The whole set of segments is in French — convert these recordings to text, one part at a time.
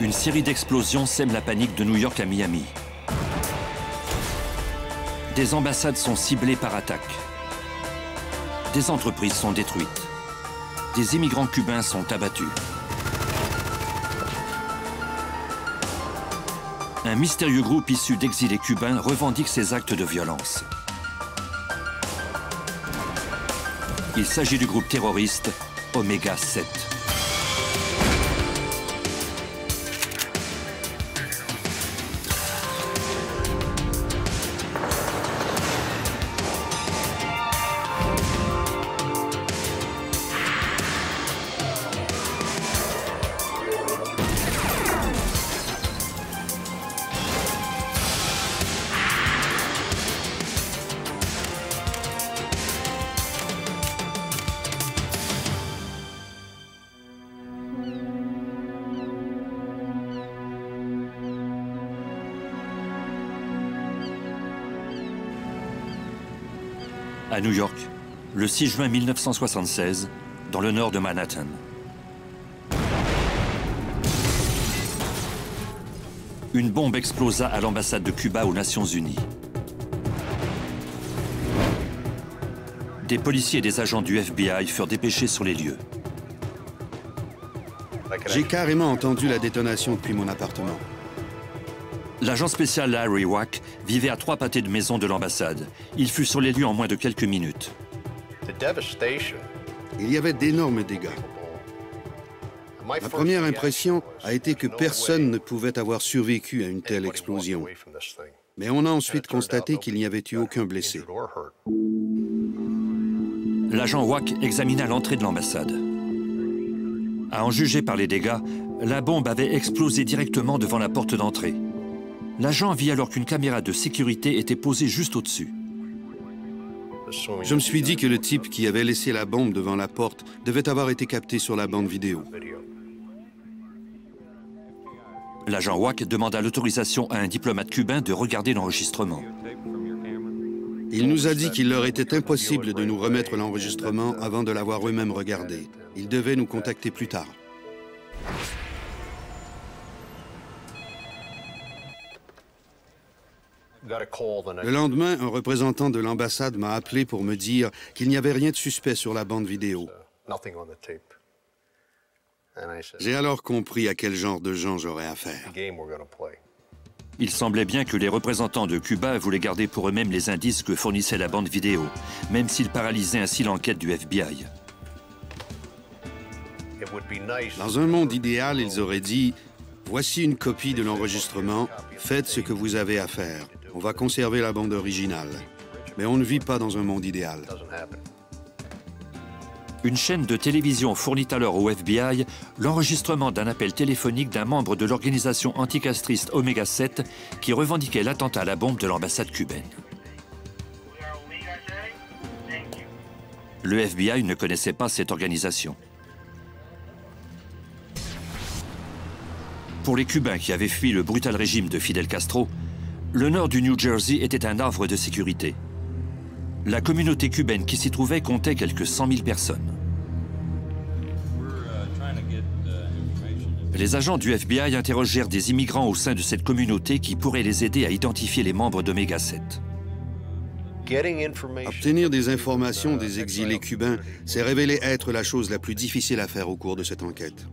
Une série d'explosions sème la panique de New York à Miami. Des ambassades sont ciblées par attaque. Des entreprises sont détruites. Des immigrants cubains sont abattus. Un mystérieux groupe issu d'exilés cubains revendique ces actes de violence. Il s'agit du groupe terroriste Oméga 7. À New York, le 6 juin 1976, dans le nord de Manhattan. Une bombe explosa à l'ambassade de Cuba aux Nations Unies. Des policiers et des agents du FBI furent dépêchés sur les lieux. J'ai carrément entendu la détonation depuis mon appartement. L'agent spécial Larry Wack vivait à 3 pâtés de maison de l'ambassade. Il fut sur les lieux en moins de quelques minutes. Il y avait d'énormes dégâts. Ma première impression a été que personne ne pouvait avoir survécu à une telle explosion. Mais on a ensuite constaté qu'il n'y avait eu aucun blessé. L'agent Wack examina l'entrée de l'ambassade. À en juger par les dégâts, la bombe avait explosé directement devant la porte d'entrée. L'agent vit alors qu'une caméra de sécurité était posée juste au-dessus. Je me suis dit que le type qui avait laissé la bombe devant la porte devait avoir été capté sur la bande vidéo. L'agent Wack demanda l'autorisation à un diplomate cubain de regarder l'enregistrement. Il nous a dit qu'il leur était impossible de nous remettre l'enregistrement avant de l'avoir eux-mêmes regardé. Ils devaient nous contacter plus tard. Le lendemain, un représentant de l'ambassade m'a appelé pour me dire qu'il n'y avait rien de suspect sur la bande vidéo. J'ai alors compris à quel genre de gens j'aurais affaire. Il semblait bien que les représentants de Cuba voulaient garder pour eux-mêmes les indices que fournissait la bande vidéo, même s'ils paralysaient ainsi l'enquête du FBI. Dans un monde idéal, ils auraient dit « Voici une copie de l'enregistrement, faites ce que vous avez à faire. On va conserver la bande originale. » Mais on ne vit pas dans un monde idéal. Une chaîne de télévision fournit alors au FBI l'enregistrement d'un appel téléphonique d'un membre de l'organisation anticastriste Oméga 7 qui revendiquait l'attentat à la bombe de l'ambassade cubaine. Le FBI ne connaissait pas cette organisation. Pour les Cubains qui avaient fui le brutal régime de Fidel Castro, le nord du New Jersey était un havre de sécurité. La communauté cubaine qui s'y trouvait comptait quelques 100 000 personnes. Les agents du FBI interrogèrent des immigrants au sein de cette communauté qui pourraient les aider à identifier les membres d'Oméga 7. Obtenir des informations des exilés cubains s'est révélé être la chose la plus difficile à faire au cours de cette enquête.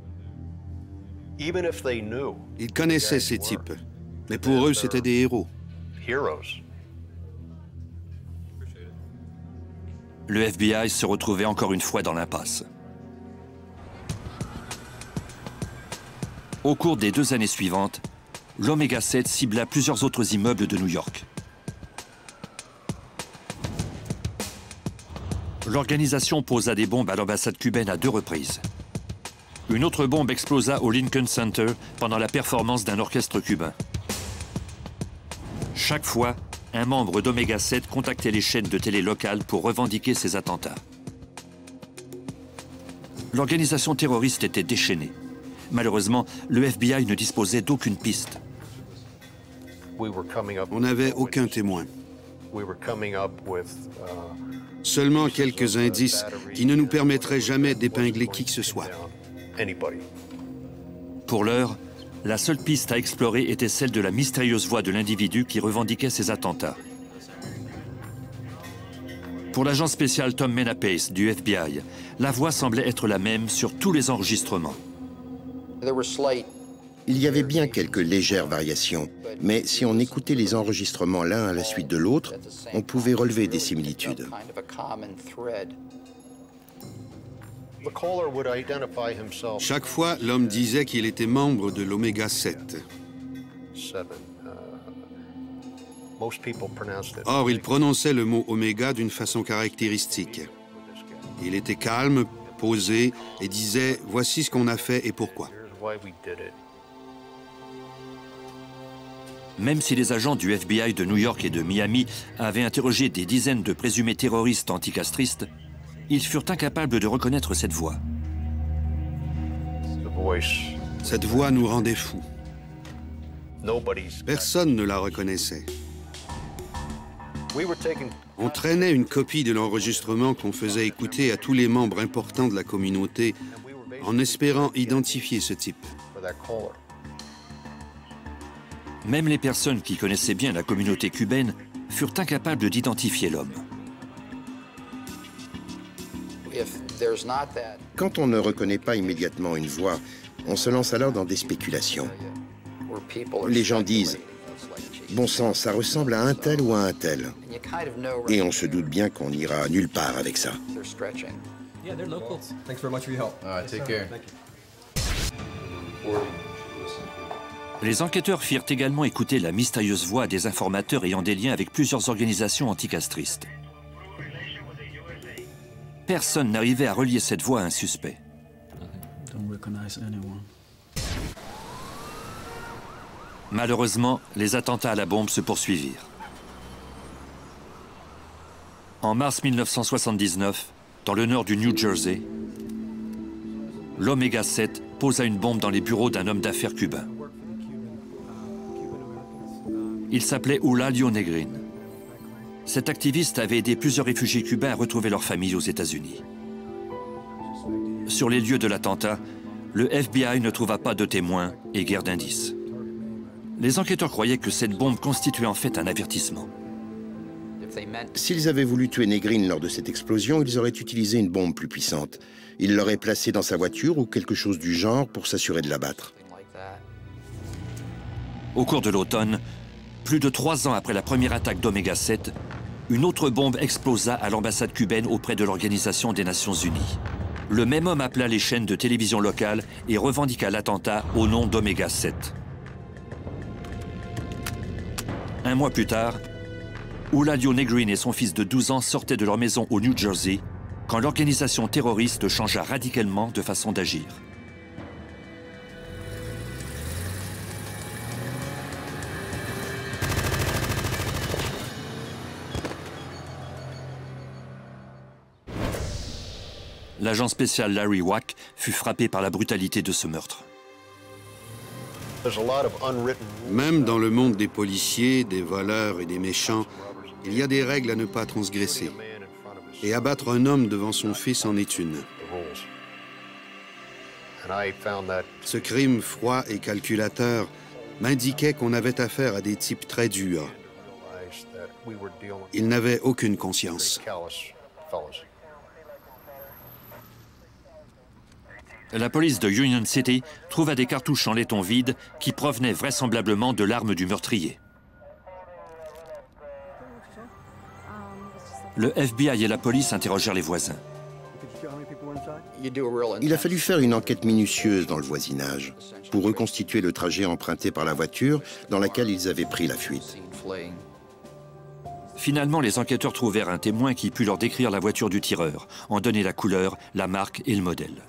Ils connaissaient ces types, mais pour eux, c'étaient des héros. Le FBI se retrouvait encore une fois dans l'impasse. Au cours des 2 années suivantes, l'Oméga 7 cibla plusieurs autres immeubles de New York. L'organisation posa des bombes à l'ambassade cubaine à 2 reprises. Une autre bombe explosa au Lincoln Center pendant la performance d'un orchestre cubain. Chaque fois, un membre d'Oméga 7 contactait les chaînes de télé locales pour revendiquer ces attentats. L'organisation terroriste était déchaînée. Malheureusement, le FBI ne disposait d'aucune piste. On n'avait aucun témoin. Seulement quelques indices qui ne nous permettraient jamais d'épingler qui que ce soit. Pour l'heure, La seule piste à explorer était celle de la mystérieuse voix de l'individu qui revendiquait ces attentats. Pour l'agent spécial Tom Menapace du FBI, la voix semblait être la même sur tous les enregistrements. Il y avait bien quelques légères variations, mais si on écoutait les enregistrements l'un à la suite de l'autre, on pouvait relever des similitudes. Chaque fois, l'homme disait qu'il était membre de l'Oméga 7. Or, il prononçait le mot oméga d'une façon caractéristique. Il était calme, posé et disait « Voici ce qu'on a fait et pourquoi ». Même si les agents du FBI de New York et de Miami avaient interrogé des dizaines de présumés terroristes anticastristes, ils furent incapables de reconnaître cette voix. Cette voix nous rendait fous. Personne ne la reconnaissait. On traînait une copie de l'enregistrement qu'on faisait écouter à tous les membres importants de la communauté en espérant identifier ce type. Même les personnes qui connaissaient bien la communauté cubaine furent incapables d'identifier l'homme. Quand on ne reconnaît pas immédiatement une voix, on se lance alors dans des spéculations. Les gens disent « Bon sang, ça ressemble à un tel ou à un tel ». Et on se doute bien qu'on n'ira nulle part avec ça. Les enquêteurs firent également écouter la mystérieuse voix des informateurs ayant des liens avec plusieurs organisations anticastristes. Personne n'arrivait à relier cette voix à un suspect. Malheureusement, les attentats à la bombe se poursuivirent. En mars 1979, dans le nord du New Jersey, l'Oméga 7 posa une bombe dans les bureaux d'un homme d'affaires cubain. Il s'appelait Eulalio Negrin. Cet activiste avait aidé plusieurs réfugiés cubains à retrouver leur famille aux États-Unis. Sur les lieux de l'attentat, le FBI ne trouva pas de témoins et guère d'indices. Les enquêteurs croyaient que cette bombe constituait en fait un avertissement. S'ils avaient voulu tuer Negrin lors de cette explosion, ils auraient utilisé une bombe plus puissante. Ils l'auraient placée dans sa voiture ou quelque chose du genre pour s'assurer de l'abattre. Au cours de l'automne, plus de 3 ans après la première attaque d'Oméga 7, une autre bombe explosa à l'ambassade cubaine auprès de l'Organisation des Nations Unies. Le même homme appela les chaînes de télévision locales et revendiqua l'attentat au nom d'Oméga 7. Un mois plus tard, Eulalio Negrin et son fils de 12 ans sortaient de leur maison au New Jersey quand l'organisation terroriste changea radicalement de façon d'agir. L'agent spécial Larry Wack fut frappé par la brutalité de ce meurtre. Même dans le monde des policiers, des voleurs et des méchants, il y a des règles à ne pas transgresser. Et abattre un homme devant son fils en est une. Ce crime froid et calculateur m'indiquait qu'on avait affaire à des types très durs. Ils n'avaient aucune conscience. La police de Union City trouva des cartouches en laiton vide qui provenaient vraisemblablement de l'arme du meurtrier. Le FBI et la police interrogèrent les voisins. Il a fallu faire une enquête minutieuse dans le voisinage pour reconstituer le trajet emprunté par la voiture dans laquelle ils avaient pris la fuite. Finalement, les enquêteurs trouvèrent un témoin qui put leur décrire la voiture du tireur, en donner la couleur, la marque et le modèle.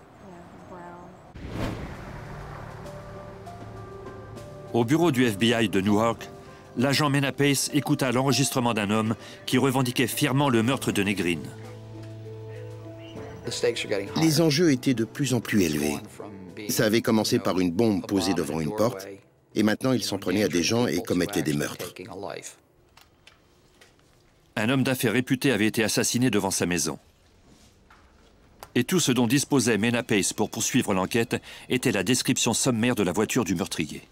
Au bureau du FBI de Newark, l'agent Menapace écouta l'enregistrement d'un homme qui revendiquait fièrement le meurtre de Negrin. Les enjeux étaient de plus en plus élevés. Ça avait commencé par une bombe posée devant une porte, et maintenant ils s'en prenaient à des gens et commettaient des meurtres. Un homme d'affaires réputé avait été assassiné devant sa maison. Et tout ce dont disposait Mena Pace pour poursuivre l'enquête était la description sommaire de la voiture du meurtrier.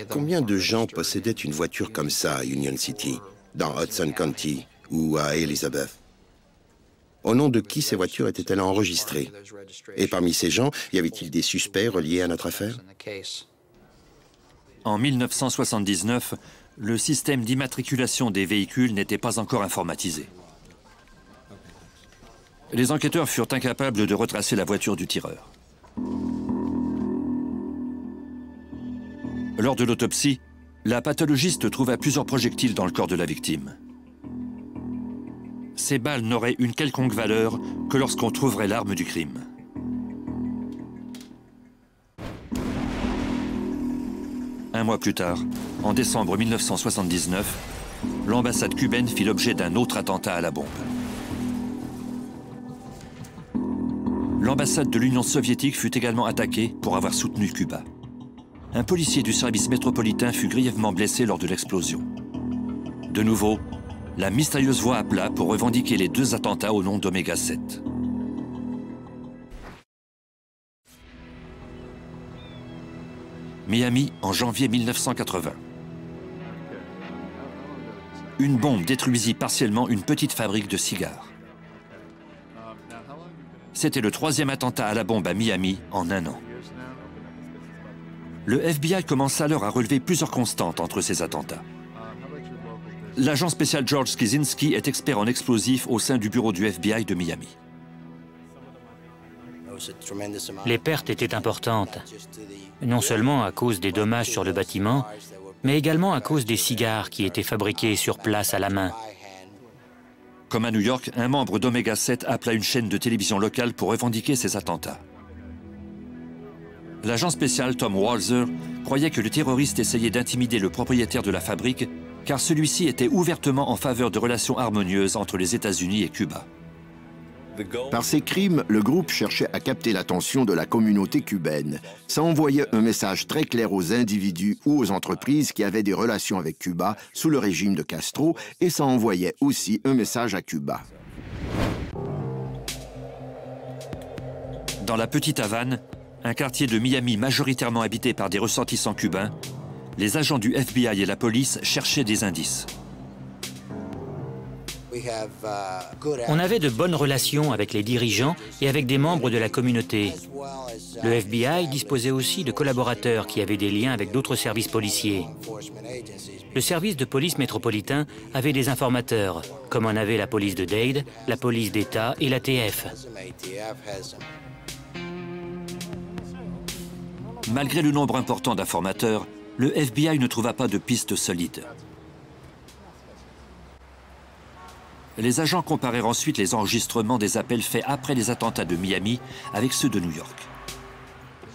Combien de gens possédaient une voiture comme ça à Union City, dans Hudson County ou à Elizabeth? Au nom de qui ces voitures étaient-elles enregistrées? Et parmi ces gens, y avait-il des suspects reliés à notre affaire? En 1979, le système d'immatriculation des véhicules n'était pas encore informatisé. Les enquêteurs furent incapables de retracer la voiture du tireur. Lors de l'autopsie, la pathologiste trouva plusieurs projectiles dans le corps de la victime. Ces balles n'auraient une quelconque valeur que lorsqu'on trouverait l'arme du crime. Un mois plus tard, en décembre 1979, l'ambassade cubaine fit l'objet d'un autre attentat à la bombe. L'ambassade de l'Union soviétique fut également attaquée pour avoir soutenu Cuba. Un policier du service métropolitain fut grièvement blessé lors de l'explosion. De nouveau, la mystérieuse voix appela pour revendiquer les deux attentats au nom d'Oméga 7. Miami, en janvier 1980. Une bombe détruisit partiellement une petite fabrique de cigares. C'était le troisième attentat à la bombe à Miami en un an. Le FBI commença alors à relever plusieurs constantes entre ces attentats. L'agent spécial George Kizinski est expert en explosifs au sein du bureau du FBI de Miami. Les pertes étaient importantes, non seulement à cause des dommages sur le bâtiment, mais également à cause des cigares qui étaient fabriqués sur place à la main. Comme à New York, un membre d'Oméga 7 appela une chaîne de télévision locale pour revendiquer ces attentats. L'agent spécial Tom Walser croyait que le terroriste essayait d'intimider le propriétaire de la fabrique, car celui-ci était ouvertement en faveur de relations harmonieuses entre les États-Unis et Cuba. Par ces crimes, le groupe cherchait à capter l'attention de la communauté cubaine. Ça envoyait un message très clair aux individus ou aux entreprises qui avaient des relations avec Cuba sous le régime de Castro, et ça envoyait aussi un message à Cuba. Dans la Petite Havane, un quartier de Miami majoritairement habité par des ressortissants cubains, les agents du FBI et la police cherchaient des indices. On avait de bonnes relations avec les dirigeants et avec des membres de la communauté. Le FBI disposait aussi de collaborateurs qui avaient des liens avec d'autres services policiers. Le service de police métropolitain avait des informateurs, comme en avait la police de Dade, la police d'État et l'ATF. Malgré le nombre important d'informateurs, le FBI ne trouva pas de pistes solides. Les agents comparèrent ensuite les enregistrements des appels faits après les attentats de Miami avec ceux de New York.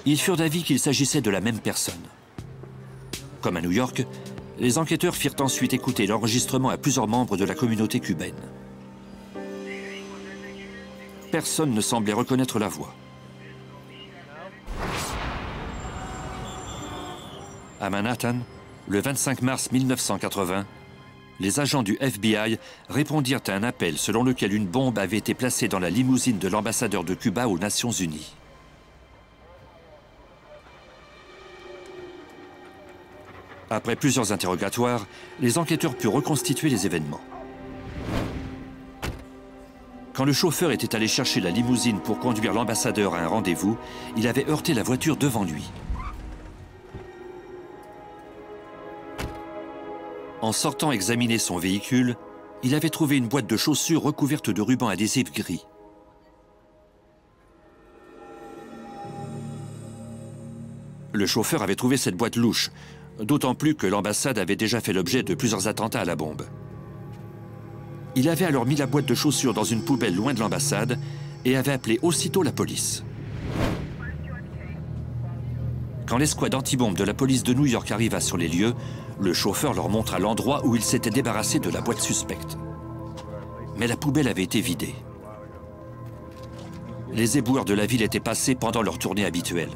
Ils furent d'avis qu'il s'agissait de la même personne. Comme à New York, les enquêteurs firent ensuite écouter l'enregistrement à plusieurs membres de la communauté cubaine. Personne ne semblait reconnaître la voix. À Manhattan, le 25 mars 1980, les agents du FBI répondirent à un appel selon lequel une bombe avait été placée dans la limousine de l'ambassadeur de Cuba aux Nations Unies. Après plusieurs interrogatoires, les enquêteurs purent reconstituer les événements. Quand le chauffeur était allé chercher la limousine pour conduire l'ambassadeur à un rendez-vous, il avait heurté la voiture devant lui. En sortant examiner son véhicule, il avait trouvé une boîte de chaussures recouverte de rubans adhésifs gris. Le chauffeur avait trouvé cette boîte louche, d'autant plus que l'ambassade avait déjà fait l'objet de plusieurs attentats à la bombe. Il avait alors mis la boîte de chaussures dans une poubelle loin de l'ambassade et avait appelé aussitôt la police. Quand l'escouade antibombe de la police de New York arriva sur les lieux, le chauffeur leur montra l'endroit où il s'était débarrassé de la boîte suspecte. Mais la poubelle avait été vidée. Les éboueurs de la ville étaient passés pendant leur tournée habituelle.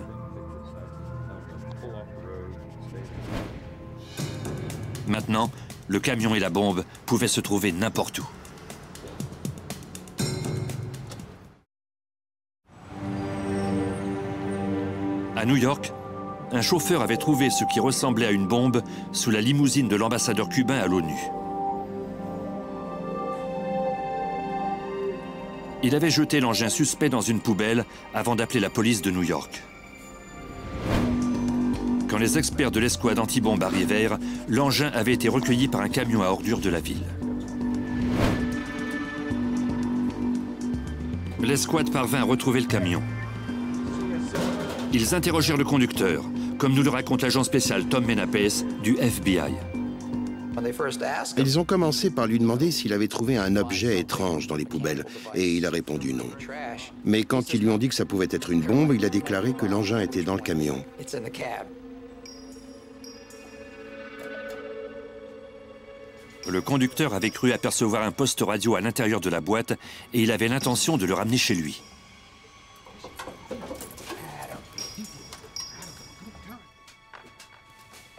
Maintenant, le camion et la bombe pouvaient se trouver n'importe où. À New York, un chauffeur avait trouvé ce qui ressemblait à une bombe sous la limousine de l'ambassadeur cubain à l'ONU. Il avait jeté l'engin suspect dans une poubelle avant d'appeler la police de New York. Quand les experts de l'escouade antibombe arrivèrent, l'engin avait été recueilli par un camion à ordures de la ville. L'escouade parvint à retrouver le camion. Ils interrogèrent le conducteur, comme nous le raconte l'agent spécial Tom Menapace du FBI. Ils ont commencé par lui demander s'il avait trouvé un objet étrange dans les poubelles, et il a répondu non. Mais quand ils lui ont dit que ça pouvait être une bombe, il a déclaré que l'engin était dans le camion. Le conducteur avait cru apercevoir un poste radio à l'intérieur de la boîte et il avait l'intention de le ramener chez lui.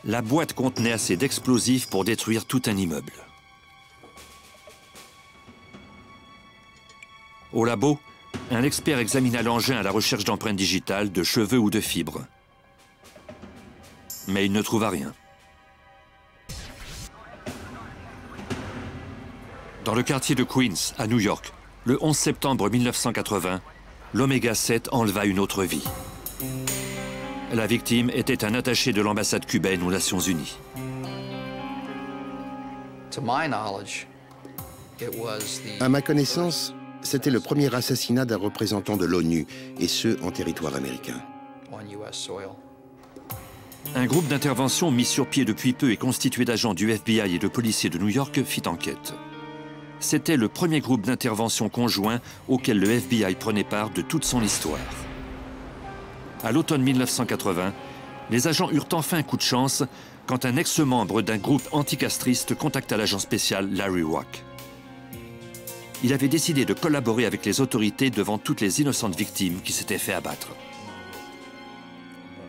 La boîte contenait assez d'explosifs pour détruire tout un immeuble. Au labo, un expert examina l'engin à la recherche d'empreintes digitales, de cheveux ou de fibres. Mais il ne trouva rien. Dans le quartier de Queens, à New York, le 11 septembre 1980, l'Oméga 7 enleva une autre vie. La victime était un attaché de l'ambassade cubaine aux Nations Unies. À ma connaissance, c'était le premier assassinat d'un représentant de l'ONU, et ce, en territoire américain. Un groupe d'intervention mis sur pied depuis peu et constitué d'agents du FBI et de policiers de New York fit enquête. C'était le premier groupe d'intervention conjoint auquel le FBI prenait part de toute son histoire. À l'automne 1980, les agents eurent enfin un coup de chance quand un ex-membre d'un groupe anticastriste contacta l'agent spécial Larry Wack. Il avait décidé de collaborer avec les autorités devant toutes les innocentes victimes qui s'étaient fait abattre.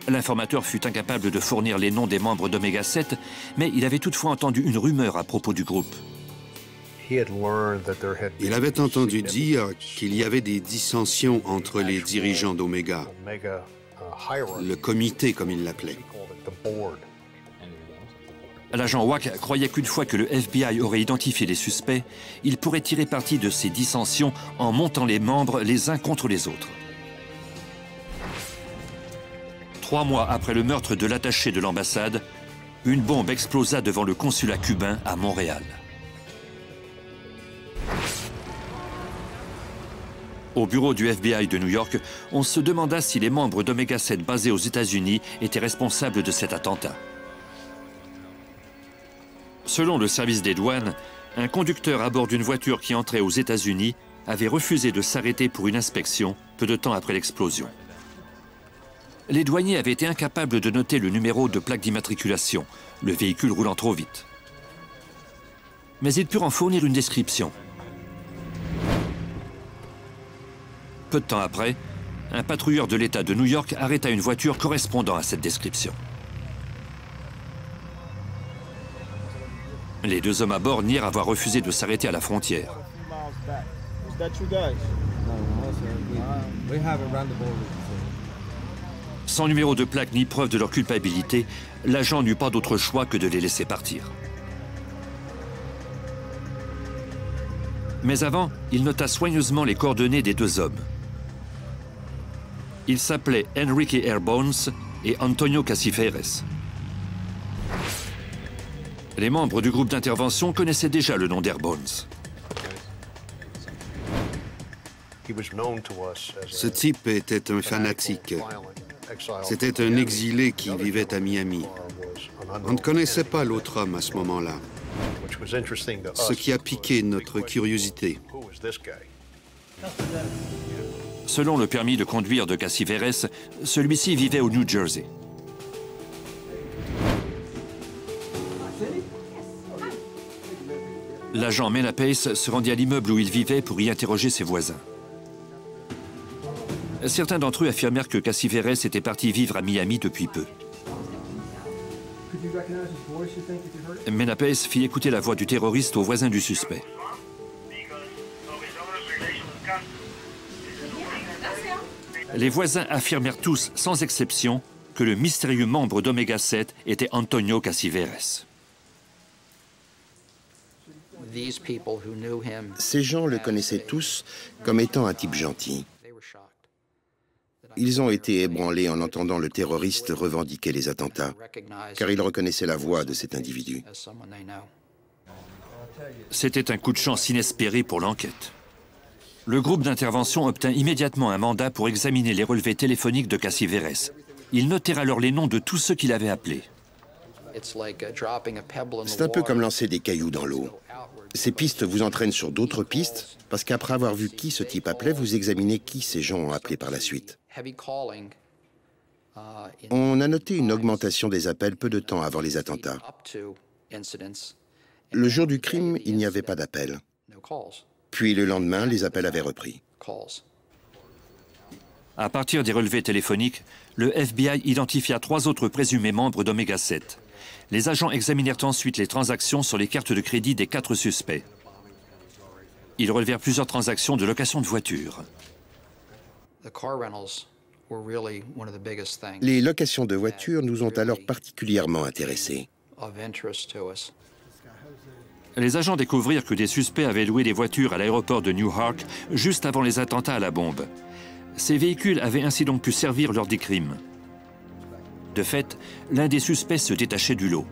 L'informateur fut incapable de fournir les noms des membres d'Oméga 7, mais il avait toutefois entendu une rumeur à propos du groupe. Il avait entendu dire qu'il y avait des dissensions entre les dirigeants d'Oméga, le comité comme il l'appelait. L'agent Wack croyait qu'une fois que le FBI aurait identifié les suspects, il pourrait tirer parti de ces dissensions en montant les membres les uns contre les autres. 3 mois après le meurtre de l'attaché de l'ambassade, une bombe explosa devant le consulat cubain à Montréal. Au bureau du FBI de New York, on se demanda si les membres d'Oméga 7 basés aux États-Unis étaient responsables de cet attentat. Selon le service des douanes, un conducteur à bord d'une voiture qui entrait aux États-Unis avait refusé de s'arrêter pour une inspection peu de temps après l'explosion. Les douaniers avaient été incapables de noter le numéro de plaque d'immatriculation, le véhicule roulant trop vite. Mais ils purent en fournir une description. Peu de temps après, un patrouilleur de l'État de New York arrêta une voiture correspondant à cette description. Les 2 hommes à bord nièrent avoir refusé de s'arrêter à la frontière. Sans numéro de plaque ni preuve de leur culpabilité, l'agent n'eut pas d'autre choix que de les laisser partir. Mais avant, il nota soigneusement les coordonnées des 2 hommes. Ils s'appelaient Enrique Airbones et Antonio Casiferes. Les membres du groupe d'intervention connaissaient déjà le nom d'Airbones. Ce type était un fanatique. C'était un exilé qui vivait à Miami. On ne connaissait pas l'autre homme à ce moment-là, ce qui a piqué notre curiosité. Selon le permis de conduire de Casiferes, celui-ci vivait au New Jersey. L'agent Menapace se rendit à l'immeuble où il vivait pour y interroger ses voisins. Certains d'entre eux affirmèrent que Casiferes était parti vivre à Miami depuis peu. Menapace fit écouter la voix du terroriste aux voisins du suspect. Les voisins affirmèrent tous, sans exception, que le mystérieux membre d'Oméga 7 était Antonio Casiveres. Ces gens le connaissaient tous comme étant un type gentil. Ils ont été ébranlés en entendant le terroriste revendiquer les attentats, car ils reconnaissaient la voix de cet individu. C'était un coup de chance inespéré pour l'enquête. Le groupe d'intervention obtint immédiatement un mandat pour examiner les relevés téléphoniques de Casiveres. Ils notèrent alors les noms de tous ceux qu'il avait appelés. C'est un peu comme lancer des cailloux dans l'eau. Ces pistes vous entraînent sur d'autres pistes, parce qu'après avoir vu qui ce type appelait, vous examinez qui ces gens ont appelé par la suite. On a noté une augmentation des appels peu de temps avant les attentats. Le jour du crime, il n'y avait pas d'appel. Puis le lendemain, les appels avaient repris. À partir des relevés téléphoniques, le FBI identifia 3 autres présumés membres d'Oméga 7. Les agents examinèrent ensuite les transactions sur les cartes de crédit des 4 suspects. Ils relevèrent plusieurs transactions de location de voitures. Les locations de voitures nous ont alors particulièrement intéressés. Les agents découvrirent que des suspects avaient loué des voitures à l'aéroport de Newark juste avant les attentats à la bombe. Ces véhicules avaient ainsi donc pu servir lors des crimes. De fait, l'un des suspects se détachait du lot.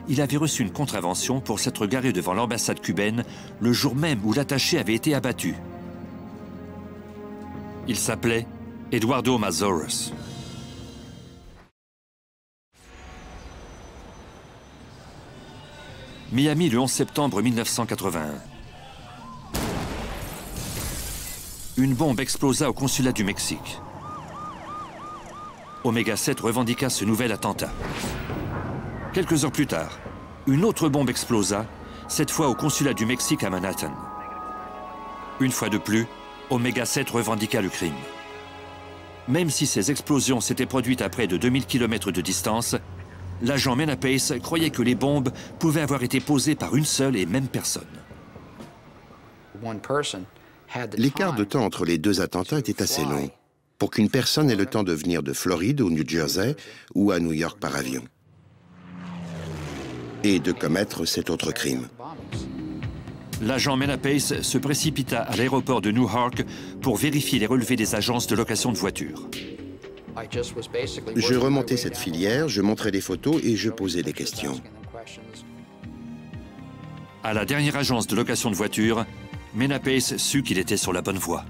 Il avait reçu une contravention pour s'être garé devant l'ambassade cubaine le jour même où l'attaché avait été abattu. Il s'appelait Eduardo Mazoros. Miami, le 11 septembre 1981. Une bombe explosa au consulat du Mexique. Oméga 7 revendiqua ce nouvel attentat. Quelques heures plus tard, une autre bombe explosa, cette fois au consulat du Mexique à Manhattan. Une fois de plus, Oméga 7 revendiqua le crime. Même si ces explosions s'étaient produites à près de 2000 km de distance, l'agent Mena Pace croyait que les bombes pouvaient avoir été posées par une seule et même personne. L'écart de temps entre les 2 attentats était assez long, pour qu'une personne ait le temps de venir de Floride au New Jersey ou à New York par avion, et de commettre cet autre crime. L'agent Mena Pace se précipita à l'aéroport de Newark pour vérifier les relevés des agences de location de voitures. Je remontais cette filière, je montrais des photos et je posais des questions. À la dernière agence de location de voitures, Mena Pace sut qu'il était sur la bonne voie.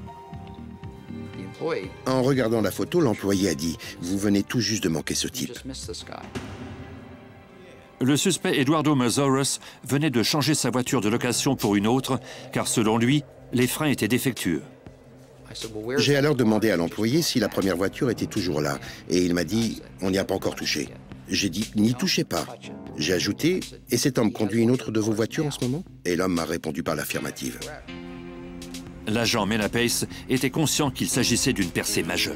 En regardant la photo, l'employé a dit « Vous venez tout juste de manquer ce type ». Le suspect Eduardo Mazoros venait de changer sa voiture de location pour une autre, car selon lui, les freins étaient défectueux. J'ai alors demandé à l'employé si la première voiture était toujours là, et il m'a dit « On n'y a pas encore touché ». J'ai dit « N'y touchez pas ». J'ai ajouté « Et cet homme conduit une autre de vos voitures en ce moment ?» Et l'homme m'a répondu par l'affirmative. L'agent Mena Pace était conscient qu'il s'agissait d'une percée majeure.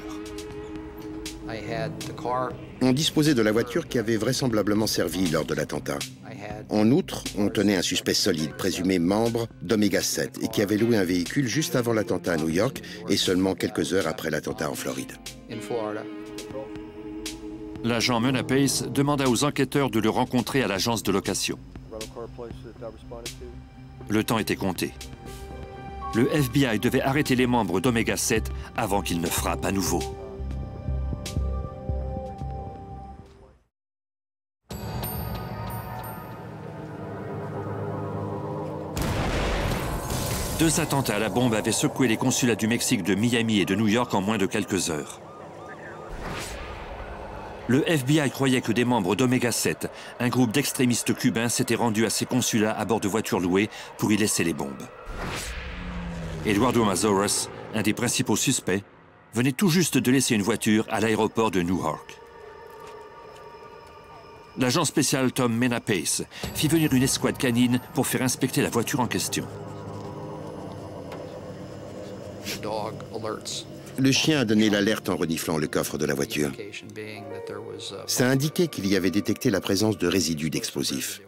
On disposait de la voiture qui avait vraisemblablement servi lors de l'attentat. En outre, on tenait un suspect solide, présumé membre d'Oméga 7, et qui avait loué un véhicule juste avant l'attentat à New York et seulement quelques heures après l'attentat en Floride. L'agent Mena Pace demanda aux enquêteurs de le rencontrer à l'agence de location. Le temps était compté. Le FBI devait arrêter les membres d'Oméga 7 avant qu'ils ne frappent à nouveau. Deux attentats à la bombe avaient secoué les consulats du Mexique de Miami et de New York en moins de quelques heures. Le FBI croyait que des membres d'Oméga 7, un groupe d'extrémistes cubains, s'étaient rendus à ces consulats à bord de voitures louées pour y laisser les bombes. Eduardo Mazoros, un des principaux suspects, venait tout juste de laisser une voiture à l'aéroport de Newark. L'agent spécial Tom Mena Pace fit venir une escouade canine pour faire inspecter la voiture en question. Le chien a donné l'alerte en reniflant le coffre de la voiture. Ça indiquait qu'il y avait détecté la présence de résidus d'explosifs.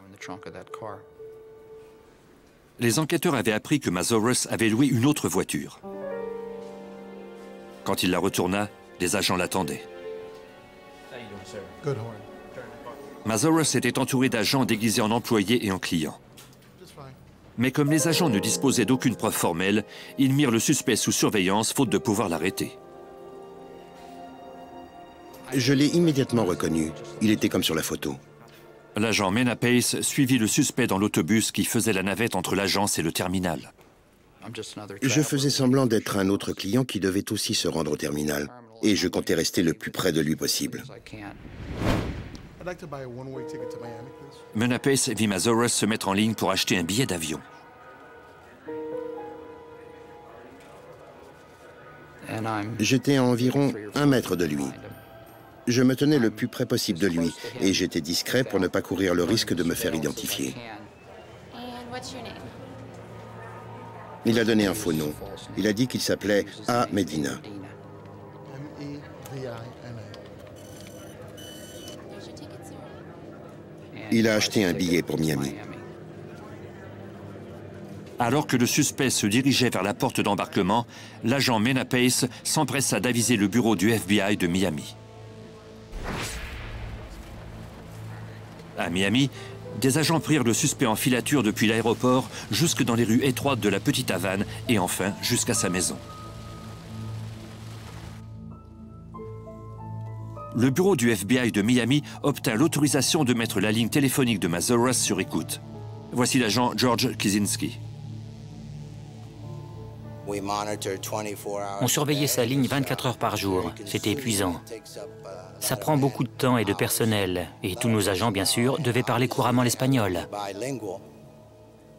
Les enquêteurs avaient appris que Mazoros avait loué une autre voiture. Quand il la retourna, Les agents l'attendaient. Mazoros était entouré d'agents déguisés en employés et en clients. Mais comme les agents ne disposaient d'aucune preuve formelle, ils mirent le suspect sous surveillance faute de pouvoir l'arrêter. Je l'ai immédiatement reconnu. Il était comme sur la photo. L'agent Mena Pace suivit le suspect dans l'autobus qui faisait la navette entre l'agence et le terminal. Je faisais semblant d'être un autre client qui devait aussi se rendre au terminal. Et je comptais rester le plus près de lui possible. Mena Pace vit Mazoros se mettre en ligne pour acheter un billet d'avion. J'étais à environ 1 mètre de lui. Je me tenais le plus près possible de lui et j'étais discret pour ne pas courir le risque de me faire identifier. Il a donné un faux nom. Il a dit qu'il s'appelait A. Medina. Il a acheté un billet pour Miami. Alors que le suspect se dirigeait vers la porte d'embarquement, l'agent Mena Pace s'empressa d'aviser le bureau du FBI de Miami. À Miami, des agents prirent le suspect en filature depuis l'aéroport jusque dans les rues étroites de la Petite Havane et enfin jusqu'à sa maison. Le bureau du FBI de Miami obtint l'autorisation de mettre la ligne téléphonique de Mazoros sur écoute. Voici l'agent George Kizinski. On surveillait sa ligne 24 heures par jour. C'était épuisant. Ça prend beaucoup de temps et de personnel. Et tous nos agents, bien sûr, devaient parler couramment l'espagnol.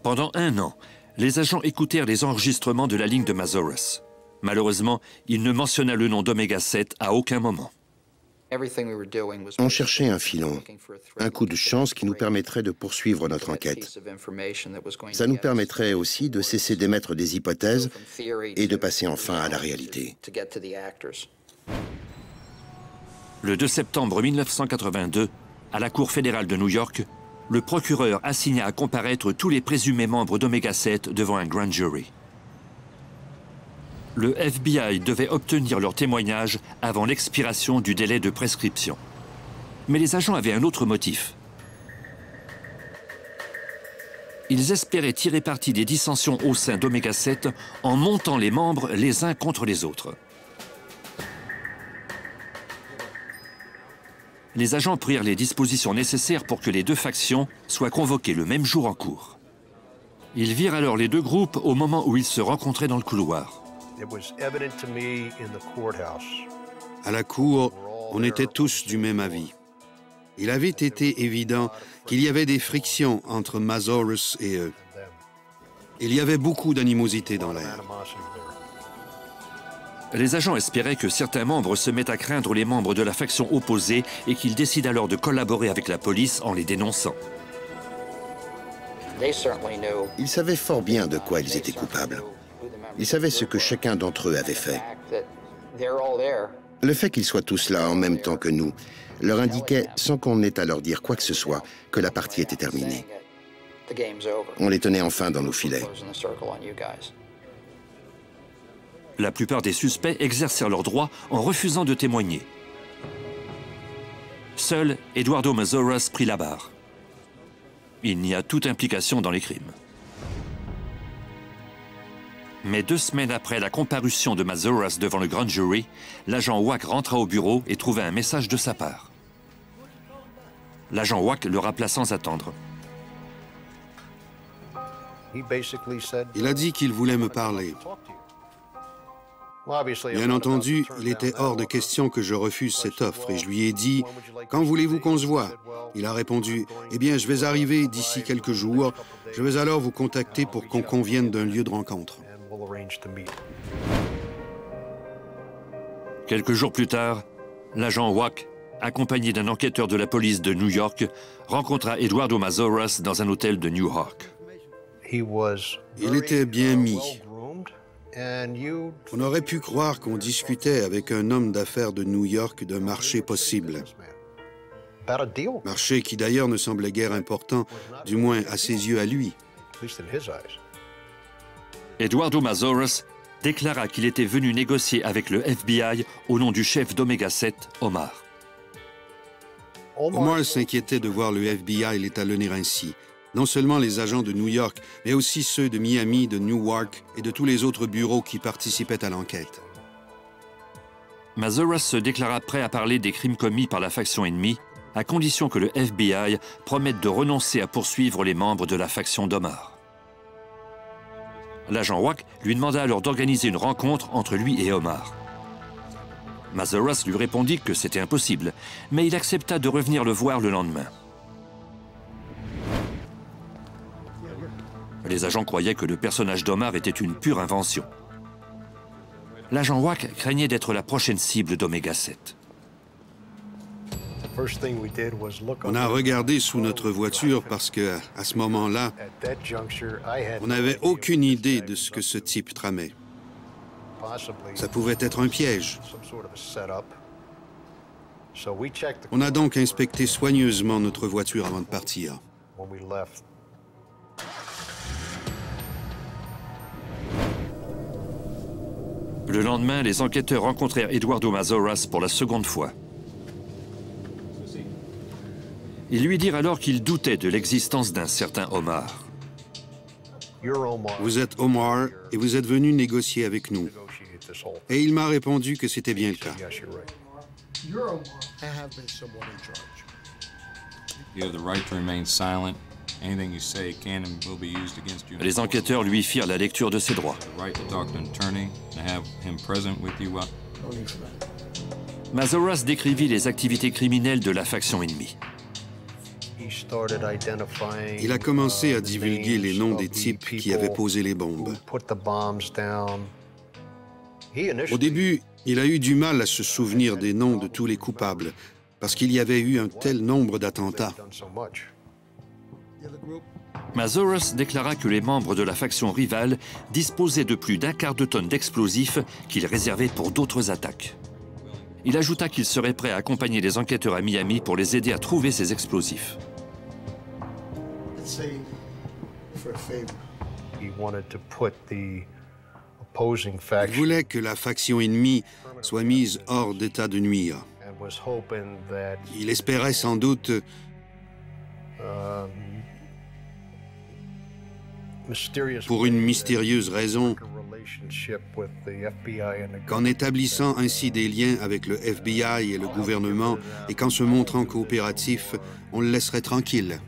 Pendant 1 an, les agents écoutèrent les enregistrements de la ligne de Mazoros. Malheureusement, il ne mentionna le nom d'Oméga 7 à aucun moment. On cherchait un filon, un coup de chance qui nous permettrait de poursuivre notre enquête. Ça nous permettrait aussi de cesser d'émettre des hypothèses et de passer enfin à la réalité. Le 2 septembre 1982, à la Cour fédérale de New York, le procureur assigna à comparaître tous les présumés membres d'Oméga 7 devant un grand jury. Le FBI devait obtenir leur témoignage avant l'expiration du délai de prescription. Mais les agents avaient un autre motif. Ils espéraient tirer parti des dissensions au sein d'Oméga 7 en montant les membres les uns contre les autres. Les agents prirent les dispositions nécessaires pour que les 2 factions soient convoquées le même jour en cour. Ils virent alors les 2 groupes au moment où ils se rencontraient dans le couloir. À la cour, on était tous du même avis. Il avait été évident qu'il y avait des frictions entre Mazoros et eux. Il y avait beaucoup d'animosité dans l'air. Les agents espéraient que certains membres se mettent à craindre les membres de la faction opposée et qu'ils décident alors de collaborer avec la police en les dénonçant. Ils savaient fort bien de quoi ils étaient coupables. Ils savaient ce que chacun d'entre eux avait fait. Le fait qu'ils soient tous là en même temps que nous leur indiquait, sans qu'on ait à leur dire quoi que ce soit, que la partie était terminée. On les tenait enfin dans nos filets. La plupart des suspects exercèrent leurs droits en refusant de témoigner. Seul Eduardo Mazoros prit la barre. Il n'y a toute implication dans les crimes. Mais 2 semaines après la comparution de Mazoros devant le grand jury, l'agent Wack rentra au bureau et trouva un message de sa part. L'agent Wack le rappela sans attendre. Il a dit qu'il voulait me parler. Bien entendu, il était hors de question que je refuse cette offre et je lui ai dit « Quand voulez-vous qu'on se voie ?» Il a répondu « Eh bien, je vais arriver d'ici quelques jours. Je vais alors vous contacter pour qu'on convienne d'un lieu de rencontre. » Quelques jours plus tard, l'agent Wack, accompagné d'un enquêteur de la police de New York, rencontra Eduardo Mazoros dans un hôtel de Newark. Il était bien mis. On aurait pu croire qu'on discutait avec un homme d'affaires de New York d'un marché possible. Marché qui d'ailleurs ne semblait guère important, du moins à ses yeux à lui. Eduardo Mazoros déclara qu'il était venu négocier avec le FBI au nom du chef d'Omega 7, Omar. Omar s'inquiétait de voir le FBI l'étalonner ainsi. Non seulement les agents de New York, mais aussi ceux de Miami, de Newark et de tous les autres bureaux qui participaient à l'enquête. Mazuras se déclara prêt à parler des crimes commis par la faction ennemie, à condition que le FBI promette de renoncer à poursuivre les membres de la faction d'Omar. L'agent Wack lui demanda alors d'organiser une rencontre entre lui et Omar. Mazuras lui répondit que c'était impossible, mais il accepta de revenir le voir le lendemain. Les agents croyaient que le personnage d'Omar était une pure invention. L'agent Wack craignait d'être la prochaine cible d'Omega 7. On a regardé sous notre voiture parce que, à ce moment-là, on n'avait aucune idée de ce que ce type tramait. Ça pouvait être un piège. On a donc inspecté soigneusement notre voiture avant de partir. Le lendemain, les enquêteurs rencontrèrent Eduardo Mazuras pour la seconde fois. Ils lui dirent alors qu'ils doutaient de l'existence d'un certain Omar. Vous êtes Omar et vous êtes venu négocier avec nous. Et il m'a répondu que c'était bien le cas. Les enquêteurs lui firent la lecture de ses droits. Mazuras décrivit les activités criminelles de la faction ennemie. Il a commencé à divulguer les noms des types qui avaient posé les bombes. Au début, il a eu du mal à se souvenir des noms de tous les coupables, parce qu'il y avait eu un tel nombre d'attentats. Mazuras déclara que les membres de la faction rivale disposaient de plus d'un quart de tonne d'explosifs qu'ils réservaient pour d'autres attaques. Il ajouta qu'il serait prêt à accompagner les enquêteurs à Miami pour les aider à trouver ces explosifs. Il voulait que la faction ennemie soit mise hors d'état de nuire. Il espérait sans doute pour une mystérieuse raison qu'en établissant ainsi des liens avec le FBI et le gouvernement et qu'en se montrant coopératif, on le laisserait tranquille.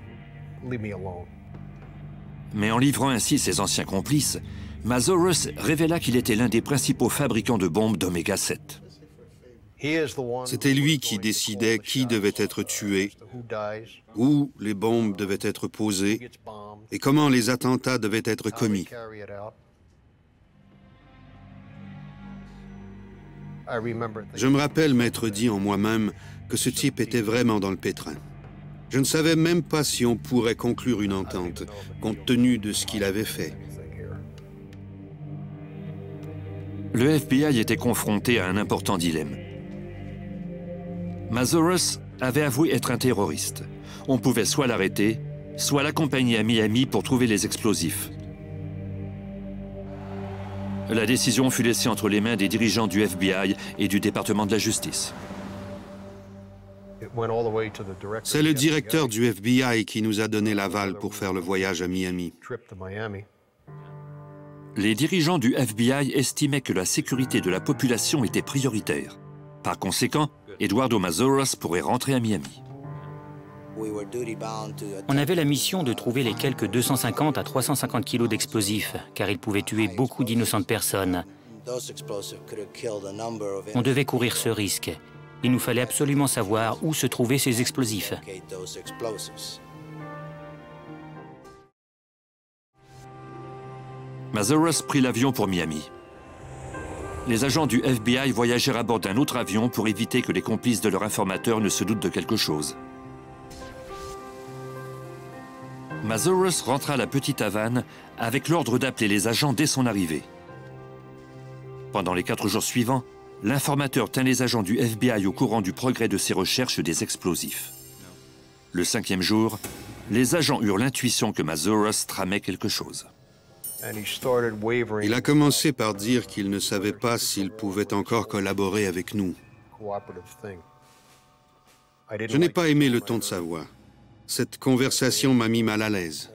Mais en livrant ainsi ses anciens complices, Mazuras révéla qu'il était l'un des principaux fabricants de bombes d'Omega 7. C'était lui qui décidait qui devait être tué, où les bombes devaient être posées et comment les attentats devaient être commis. Je me rappelle m'être dit en moi-même que ce type était vraiment dans le pétrin. Je ne savais même pas si on pourrait conclure une entente, compte tenu de ce qu'il avait fait. Le FBI était confronté à un important dilemme. Mazuras avait avoué être un terroriste. On pouvait soit l'arrêter, soit l'accompagner à Miami pour trouver les explosifs. La décision fut laissée entre les mains des dirigeants du FBI et du département de la justice. C'est le directeur du FBI qui nous a donné l'aval pour faire le voyage à Miami. Les dirigeants du FBI estimaient que la sécurité de la population était prioritaire. Par conséquent, Eduardo Mazuras pourrait rentrer à Miami. On avait la mission de trouver les quelques 250 à 350 kilos d'explosifs, car ils pouvaient tuer beaucoup d'innocentes personnes. On devait courir ce risque. Il nous fallait absolument savoir où se trouvaient ces explosifs. Mazuras prit l'avion pour Miami. Les agents du FBI voyagèrent à bord d'un autre avion pour éviter que les complices de leur informateur ne se doutent de quelque chose. Mazuras rentra à la petite Havane avec l'ordre d'appeler les agents dès son arrivée. Pendant les 4 jours suivants, l'informateur tint les agents du FBI au courant du progrès de ses recherches des explosifs. Le 5e jour, les agents eurent l'intuition que Mazuras tramait quelque chose. Il a commencé par dire qu'il ne savait pas s'il pouvait encore collaborer avec nous. Je n'ai pas aimé le ton de sa voix. Cette conversation m'a mis mal à l'aise.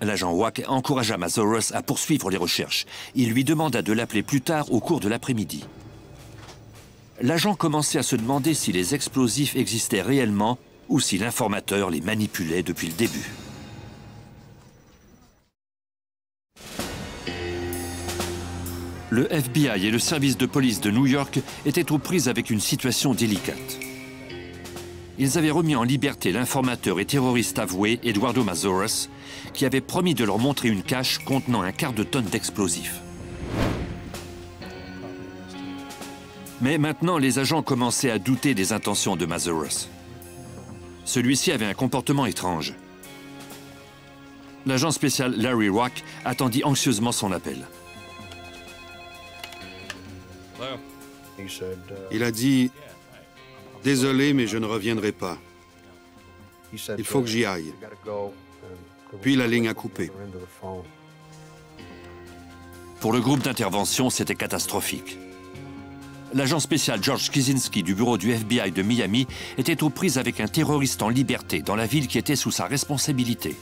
L'agent Wack encouragea Mazorus à poursuivre les recherches. Il lui demanda de l'appeler plus tard au cours de l'après-midi. L'agent commençait à se demander si les explosifs existaient réellement ou si l'informateur les manipulait depuis le début. Le FBI et le service de police de New York étaient aux prises avec une situation délicate. Ils avaient remis en liberté l'informateur et terroriste avoué Eduardo Mazorus, qui avait promis de leur montrer une cache contenant un quart de tonne d'explosifs. Mais maintenant, les agents commençaient à douter des intentions de Mazorus. Celui-ci avait un comportement étrange. L'agent spécial Larry Rock attendit anxieusement son appel. Il a dit « Désolé, mais je ne reviendrai pas. Il faut que j'y aille. » Puis la ligne a coupé. Pour le groupe d'intervention, c'était catastrophique. L'agent spécial George Kizinski du bureau du FBI de Miami était aux prises avec un terroriste en liberté dans la ville qui était sous sa responsabilité.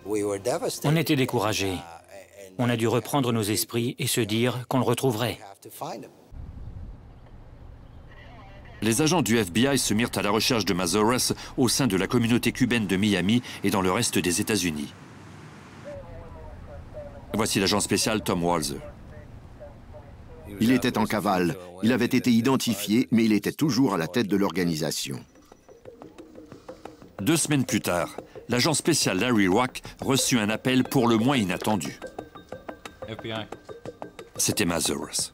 On était découragés. On a dû reprendre nos esprits et se dire qu'on le retrouverait. Les agents du FBI se mirent à la recherche de Mazorus au sein de la communauté cubaine de Miami et dans le reste des États-Unis. Voici l'agent spécial Tom Walser. Il était en cavale. Il avait été identifié, mais il était toujours à la tête de l'organisation. 2 semaines plus tard, l'agent spécial Larry Rock reçut un appel pour le moins inattendu. C'était Mazorus.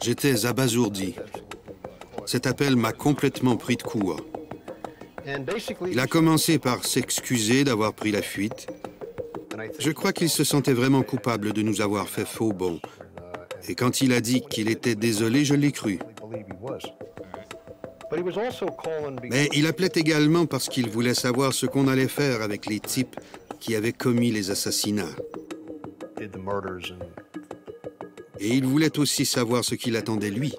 J'étais abasourdi. Cet appel m'a complètement pris de court. Il a commencé par s'excuser d'avoir pris la fuite. Je crois qu'il se sentait vraiment coupable de nous avoir fait faux bond. Et quand il a dit qu'il était désolé, je l'ai cru. Mais il appelait également parce qu'il voulait savoir ce qu'on allait faire avec les types qui avaient commis les assassinats. Et il voulait aussi savoir ce qu'il attendait lui.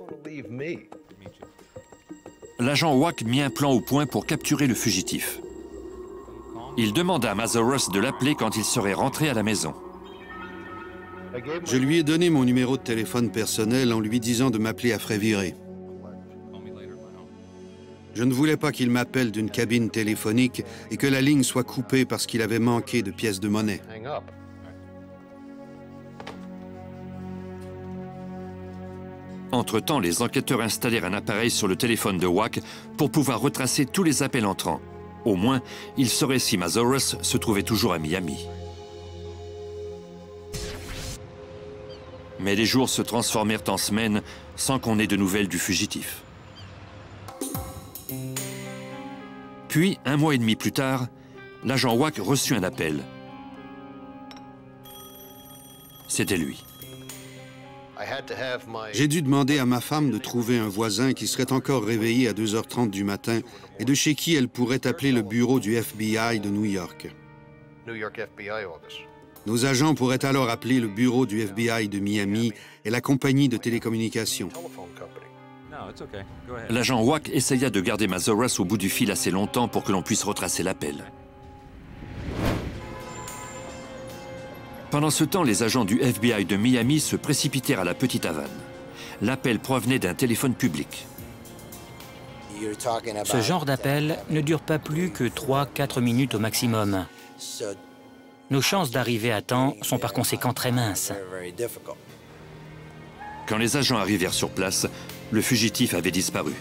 L'agent Wack mit un plan au point pour capturer le fugitif. Il demanda à Mazorus de l'appeler quand il serait rentré à la maison. Je lui ai donné mon numéro de téléphone personnel en lui disant de m'appeler à frais virés. Je ne voulais pas qu'il m'appelle d'une cabine téléphonique et que la ligne soit coupée parce qu'il avait manqué de pièces de monnaie. Entre-temps, les enquêteurs installèrent un appareil sur le téléphone de Wack pour pouvoir retracer tous les appels entrants. Au moins, ils sauraient si Mazorus se trouvait toujours à Miami. Mais les jours se transformèrent en semaines sans qu'on ait de nouvelles du fugitif. Puis, 1 mois et demi plus tard, l'agent Wack reçut un appel. C'était lui. J'ai dû demander à ma femme de trouver un voisin qui serait encore réveillé à 2h30 du matin et de chez qui elle pourrait appeler le bureau du FBI de New York. Nos agents pourraient alors appeler le bureau du FBI de Miami et la compagnie de télécommunications. L'agent Wack essaya de garder Mazorus au bout du fil assez longtemps pour que l'on puisse retracer l'appel. Pendant ce temps, les agents du FBI de Miami se précipitèrent à la Petite Havane. L'appel provenait d'un téléphone public. Ce genre d'appel ne dure pas plus que 3-4 minutes au maximum. Nos chances d'arriver à temps sont par conséquent très minces. Quand les agents arrivèrent sur place, le fugitif avait disparu.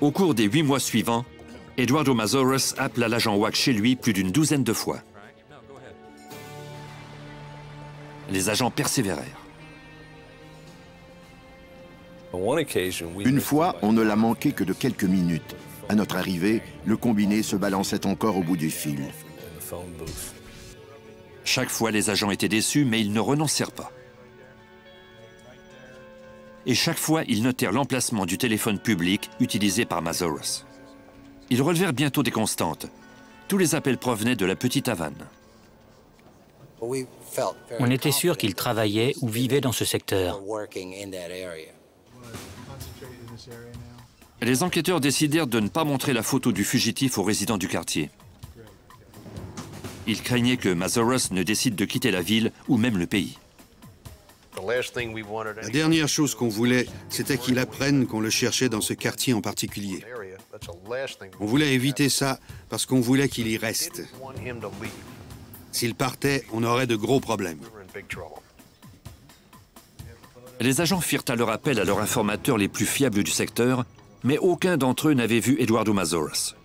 Au cours des 8 mois suivants, Eduardo Mazorus appela l'agent Wack chez lui plus d'une douzaine de fois. Les agents persévérèrent. Une fois, on ne l'a manqué que de quelques minutes. À notre arrivée, le combiné se balançait encore au bout du fil. Chaque fois, les agents étaient déçus, mais ils ne renoncèrent pas. et chaque fois, ils notèrent l'emplacement du téléphone public utilisé par Mazoros. Ils relevèrent bientôt des constantes. Tous les appels provenaient de la petite Havane. On était sûr qu'il travaillait ou vivait dans ce secteur. Les enquêteurs décidèrent de ne pas montrer la photo du fugitif aux résidents du quartier. Ils craignaient que Mazoros ne décide de quitter la ville ou même le pays. La dernière chose qu'on voulait, c'était qu'il apprenne qu'on le cherchait dans ce quartier en particulier. On voulait éviter ça parce qu'on voulait qu'il y reste. S'il partait, on aurait de gros problèmes. Les agents firent alors appel à leurs informateurs les plus fiables du secteur, mais aucun d'entre eux n'avait vu Eduardo Mazoros.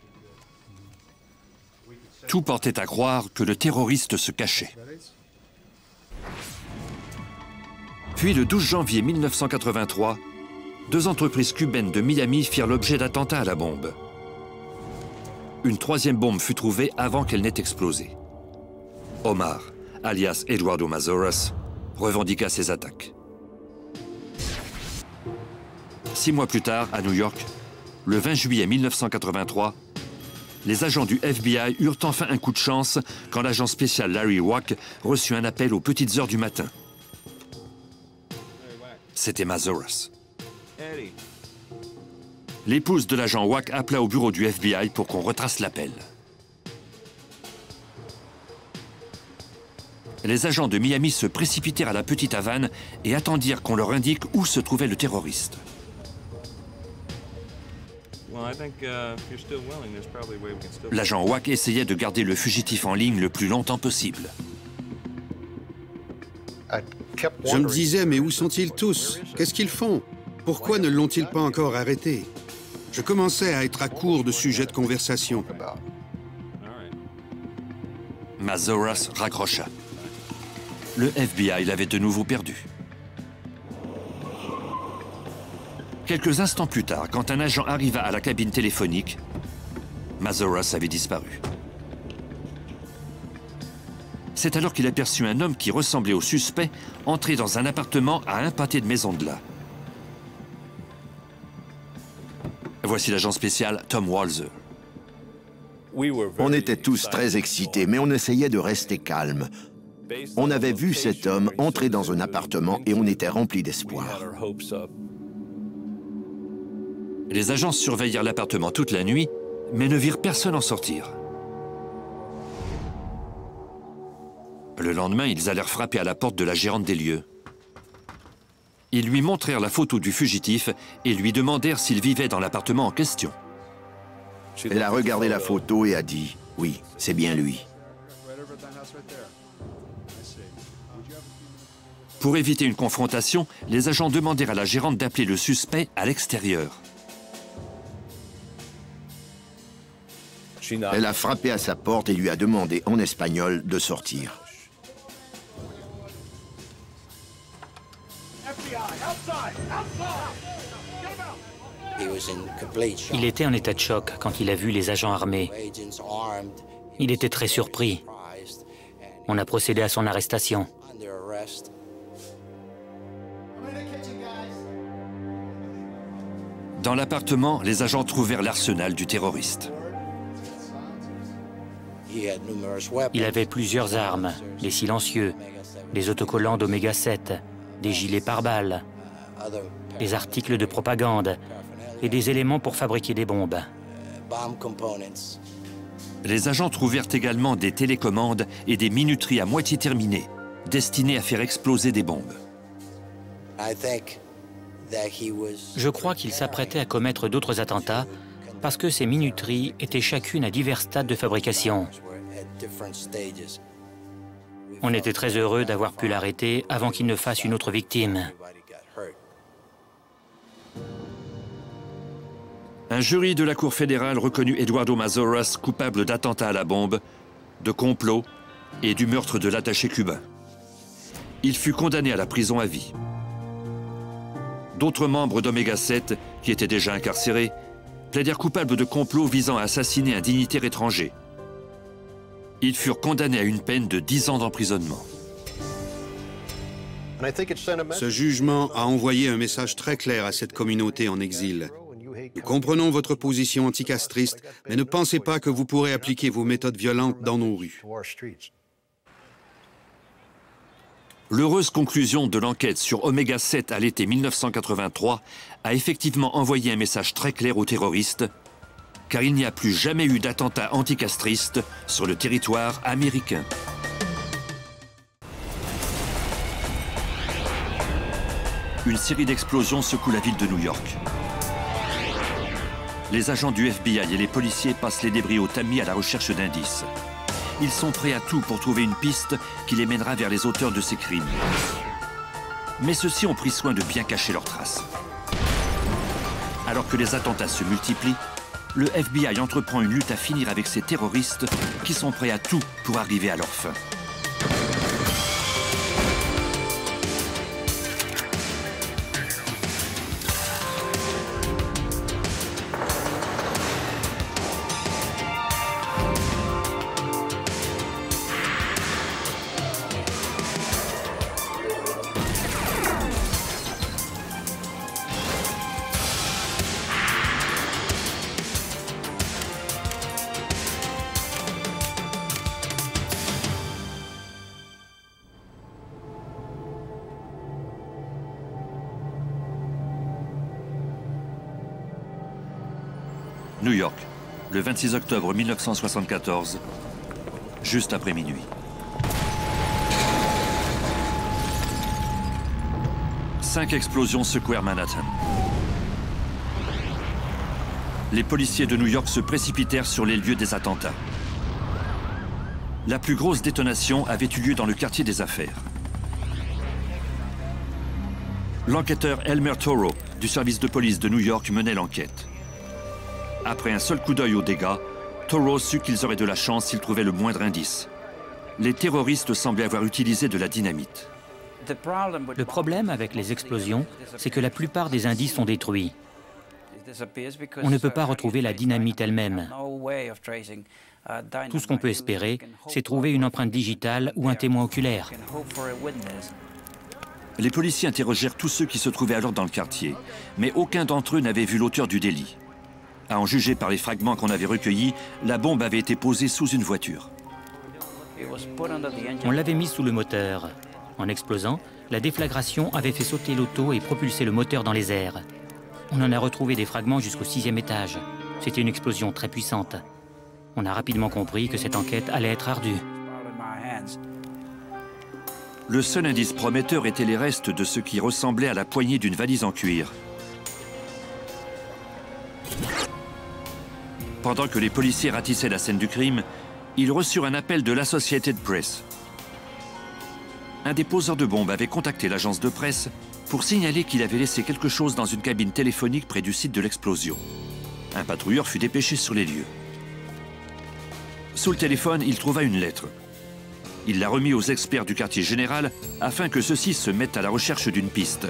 Tout portait à croire que le terroriste se cachait. Puis le 12 janvier 1983, deux entreprises cubaines de Miami firent l'objet d'attentats à la bombe. Une troisième bombe fut trouvée avant qu'elle n'ait explosé. Omar, alias Eduardo Mazoros, revendiqua ces attaques. 6 mois plus tard, à New York, le 20 juillet 1983, les agents du FBI eurent enfin un coup de chance quand l'agent spécial Larry Wack reçut un appel aux petites heures du matin. C'était Mazoros. L'épouse de l'agent Wack appela au bureau du FBI pour qu'on retrace l'appel. Les agents de Miami se précipitèrent à la petite Havane et attendirent qu'on leur indique où se trouvait le terroriste. L'agent Wack essayait de garder le fugitif en ligne le plus longtemps possible. Je me disais, mais où sont-ils tous? Qu'est-ce qu'ils font? Pourquoi ne l'ont-ils pas encore arrêté? Je commençais à être à court de sujets de conversation. Mazoros raccrocha. Le FBI l'avait de nouveau perdu. Quelques instants plus tard, quand un agent arriva à la cabine téléphonique, Mazoros avait disparu. C'est alors qu'il aperçut un homme qui ressemblait au suspect entrer dans un appartement à un pâté de maison de là. Voici l'agent spécial Tom Walser. On était tous très excités, mais on essayait de rester calme. On avait vu cet homme entrer dans un appartement et on était remplis d'espoir. Les agents surveillèrent l'appartement toute la nuit, mais ne virent personne en sortir. Le lendemain, ils allèrent frapper à la porte de la gérante des lieux. Ils lui montrèrent la photo du fugitif et lui demandèrent s'il vivait dans l'appartement en question. Elle a regardé la photo et a dit « Oui, c'est bien lui ». Pour éviter une confrontation, les agents demandèrent à la gérante d'appeler le suspect à l'extérieur. Elle a frappé à sa porte et lui a demandé en espagnol de sortir. Il était en état de choc quand il a vu les agents armés. Il était très surpris. On a procédé à son arrestation. Dans l'appartement, les agents trouvèrent l'arsenal du terroriste. Il avait plusieurs armes, des silencieux, des autocollants d'Oméga 7, des gilets pare-balles, des articles de propagande et des éléments pour fabriquer des bombes. Les agents trouvèrent également des télécommandes et des minuteries à moitié terminées, destinées à faire exploser des bombes. Je crois qu'il s'apprêtait à commettre d'autres attentats parce que ces minuteries étaient chacune à divers stades de fabrication. On était très heureux d'avoir pu l'arrêter avant qu'il ne fasse une autre victime. Un jury de la Cour fédérale reconnut Eduardo Mazoros coupable d'attentat à la bombe, de complot et du meurtre de l'attaché cubain. Il fut condamné à la prison à vie. D'autres membres d'Oméga 7, qui étaient déjà incarcérés, plaidèrent coupables de complot visant à assassiner un dignitaire étranger. Ils furent condamnés à une peine de 10 ans d'emprisonnement. Ce jugement a envoyé un message très clair à cette communauté en exil. Nous comprenons votre position anticastriste, mais ne pensez pas que vous pourrez appliquer vos méthodes violentes dans nos rues. L'heureuse conclusion de l'enquête sur Oméga 7 à l'été 1983 a effectivement envoyé un message très clair aux terroristes, car il n'y a plus jamais eu d'attentat anticastriste sur le territoire américain. Une série d'explosions secoue la ville de New York. Les agents du FBI et les policiers passent les débris au tamis à la recherche d'indices. Ils sont prêts à tout pour trouver une piste qui les mènera vers les auteurs de ces crimes. Mais ceux-ci ont pris soin de bien cacher leurs traces. Alors que les attentats se multiplient, le FBI entreprend une lutte à finir avec ces terroristes qui sont prêts à tout pour arriver à leur fin. New York, le 26 octobre 1974, juste après minuit. Cinq explosions secouèrent Manhattan. Les policiers de New York se précipitèrent sur les lieux des attentats. La plus grosse détonation avait eu lieu dans le quartier des Affaires. L'enquêteur Elmer Toro, du service de police de New York, menait l'enquête. Après un seul coup d'œil aux dégâts, Toro sut qu'ils auraient de la chance s'ils trouvaient le moindre indice. Les terroristes semblaient avoir utilisé de la dynamite. Le problème avec les explosions, c'est que la plupart des indices sont détruits. On ne peut pas retrouver la dynamite elle-même. Tout ce qu'on peut espérer, c'est trouver une empreinte digitale ou un témoin oculaire. Les policiers interrogèrent tous ceux qui se trouvaient alors dans le quartier, mais aucun d'entre eux n'avait vu l'auteur du délit. À en juger par les fragments qu'on avait recueillis, la bombe avait été posée sous une voiture. On l'avait mise sous le moteur. En explosant, la déflagration avait fait sauter l'auto et propulsé le moteur dans les airs. On en a retrouvé des fragments jusqu'au 6e étage. C'était une explosion très puissante. On a rapidement compris que cette enquête allait être ardue. Le seul indice prometteur était les restes de ce qui ressemblait à la poignée d'une valise en cuir. Pendant que les policiers ratissaient la scène du crime, ils reçurent un appel de l'Associated Press. Un des poseurs de bombes avait contacté l'agence de presse pour signaler qu'il avait laissé quelque chose dans une cabine téléphonique près du site de l'explosion. Un patrouilleur fut dépêché sur les lieux. Sous le téléphone, il trouva une lettre. Il la remit aux experts du quartier général afin que ceux-ci se mettent à la recherche d'une piste.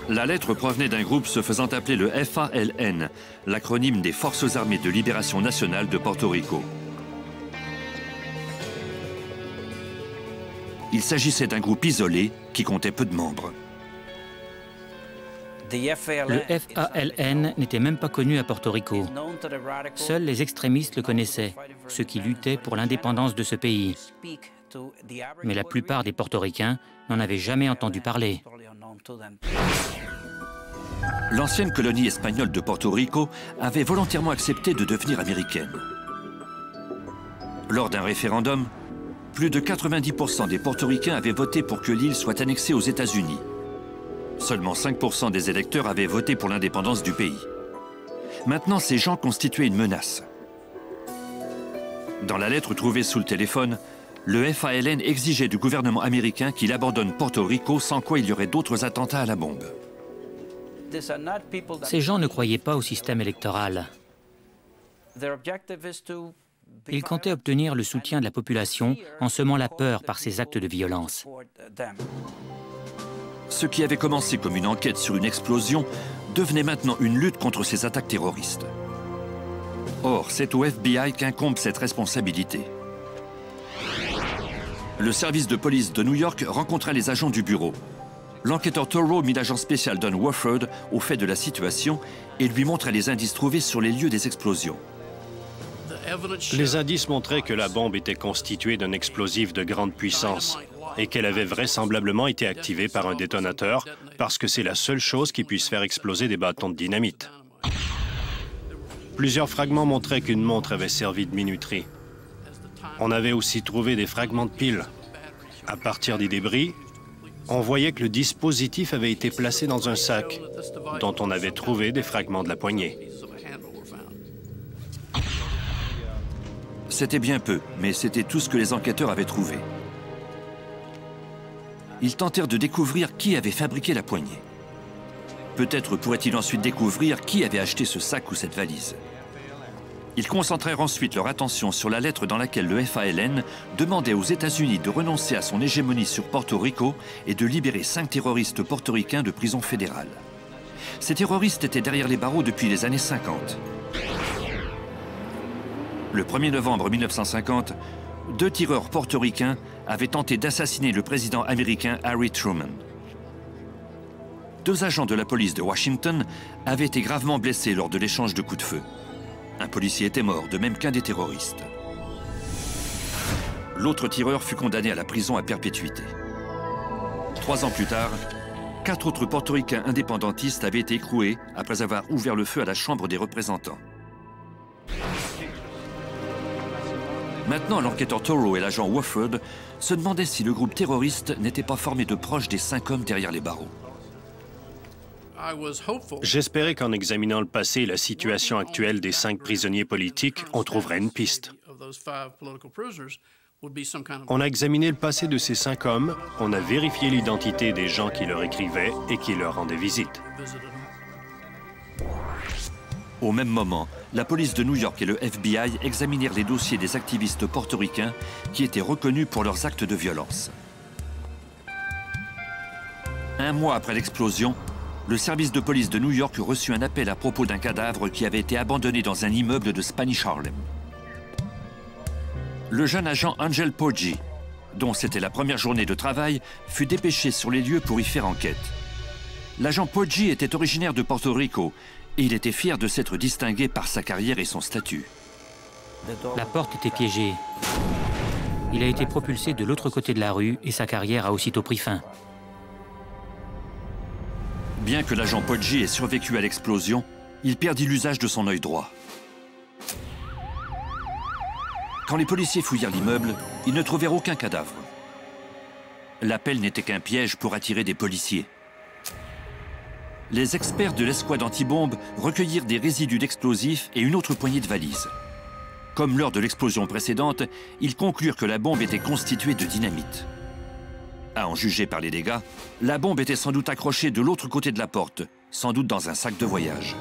La lettre provenait d'un groupe se faisant appeler le FALN, l'acronyme des Forces armées de libération nationale de Porto Rico. Il s'agissait d'un groupe isolé qui comptait peu de membres. Le FALN n'était même pas connu à Porto Rico. Seuls les extrémistes le connaissaient, ceux qui luttaient pour l'indépendance de ce pays. Mais la plupart des Portoricains n'en avaient jamais entendu parler. L'ancienne colonie espagnole de Porto Rico avait volontairement accepté de devenir américaine. Lors d'un référendum, plus de 90% des Portoricains avaient voté pour que l'île soit annexée aux États-Unis. Seulement 5% des électeurs avaient voté pour l'indépendance du pays. Maintenant, ces gens constituaient une menace. Dans la lettre trouvée sous le téléphone, le FALN exigeait du gouvernement américain qu'il abandonne Porto Rico, sans quoi il y aurait d'autres attentats à la bombe. Ces gens ne croyaient pas au système électoral. Ils comptaient obtenir le soutien de la population en semant la peur par ces actes de violence. Ce qui avait commencé comme une enquête sur une explosion devenait maintenant une lutte contre ces attaques terroristes. Or, c'est au FBI qu'incombe cette responsabilité. Le service de police de New York rencontra les agents du bureau. L'enquêteur Toro mit l'agent spécial Don Wofford au fait de la situation et lui montra les indices trouvés sur les lieux des explosions. Les indices montraient que la bombe était constituée d'un explosif de grande puissance et qu'elle avait vraisemblablement été activée par un détonateur parce que c'est la seule chose qui puisse faire exploser des bâtons de dynamite. Plusieurs fragments montraient qu'une montre avait servi de minuterie. On avait aussi trouvé des fragments de piles. À partir des débris, on voyait que le dispositif avait été placé dans un sac dont on avait trouvé des fragments de la poignée. C'était bien peu, mais c'était tout ce que les enquêteurs avaient trouvé. Ils tentèrent de découvrir qui avait fabriqué la poignée. Peut-être pourraient-ils ensuite découvrir qui avait acheté ce sac ou cette valise. Ils concentrèrent ensuite leur attention sur la lettre dans laquelle le FALN demandait aux États-Unis de renoncer à son hégémonie sur Porto Rico et de libérer 5 terroristes portoricains de prison fédérale. Ces terroristes étaient derrière les barreaux depuis les années 50. Le 1er novembre 1950, 2 tireurs portoricains avaient tenté d'assassiner le président américain Harry Truman. 2 agents de la police de Washington avaient été gravement blessés lors de l'échange de coups de feu. Un policier était mort, de même qu'un des terroristes. L'autre tireur fut condamné à la prison à perpétuité. 3 ans plus tard, 4 autres portoricains indépendantistes avaient été écroués après avoir ouvert le feu à la Chambre des représentants. Maintenant, l'enquêteur Toro et l'agent Wofford se demandaient si le groupe terroriste n'était pas formé de proches des 5 hommes derrière les barreaux. J'espérais qu'en examinant le passé et la situation actuelle des 5 prisonniers politiques, on trouverait une piste. On a examiné le passé de ces 5 hommes, on a vérifié l'identité des gens qui leur écrivaient et qui leur rendaient visite. Au même moment, la police de New York et le FBI examinèrent les dossiers des activistes portoricains qui étaient reconnus pour leurs actes de violence. 1 mois après l'explosion, le service de police de New York reçut un appel à propos d'un cadavre qui avait été abandonné dans un immeuble de Spanish Harlem. Le jeune agent Angel Poggi, dont c'était la première journée de travail, fut dépêché sur les lieux pour y faire enquête. L'agent Poggi était originaire de Porto Rico et il était fier de s'être distingué par sa carrière et son statut. La porte était piégée. Il a été propulsé de l'autre côté de la rue et sa carrière a aussitôt pris fin. Bien que l'agent Poggi ait survécu à l'explosion, il perdit l'usage de son œil droit. Quand les policiers fouillèrent l'immeuble, ils ne trouvèrent aucun cadavre. L'appel n'était qu'un piège pour attirer des policiers. Les experts de l'escouade antibombe recueillirent des résidus d'explosifs et une autre poignée de valises. Comme lors de l'explosion précédente, ils conclurent que la bombe était constituée de dynamite. À en juger par les dégâts, la bombe était sans doute accrochée de l'autre côté de la porte, sans doute dans un sac de voyage.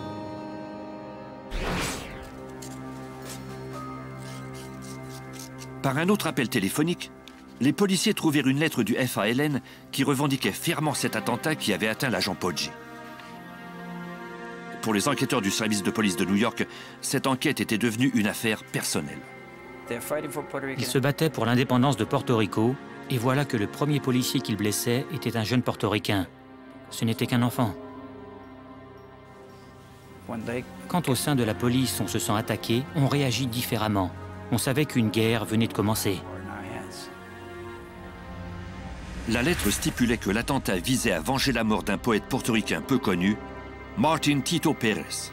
Par un autre appel téléphonique, les policiers trouvèrent une lettre du FALN qui revendiquait fièrement cet attentat qui avait atteint l'agent Poggi. Pour les enquêteurs du service de police de New York, cette enquête était devenue une affaire personnelle. Ils se battaient pour l'indépendance de Porto Rico, et voilà que le premier policier qu'ils blessaient était un jeune portoricain. Ce n'était qu'un enfant. Quand au sein de la police on se sent attaqué, on réagit différemment. On savait qu'une guerre venait de commencer. La lettre stipulait que l'attentat visait à venger la mort d'un poète portoricain peu connu, Martin Tito Pérez.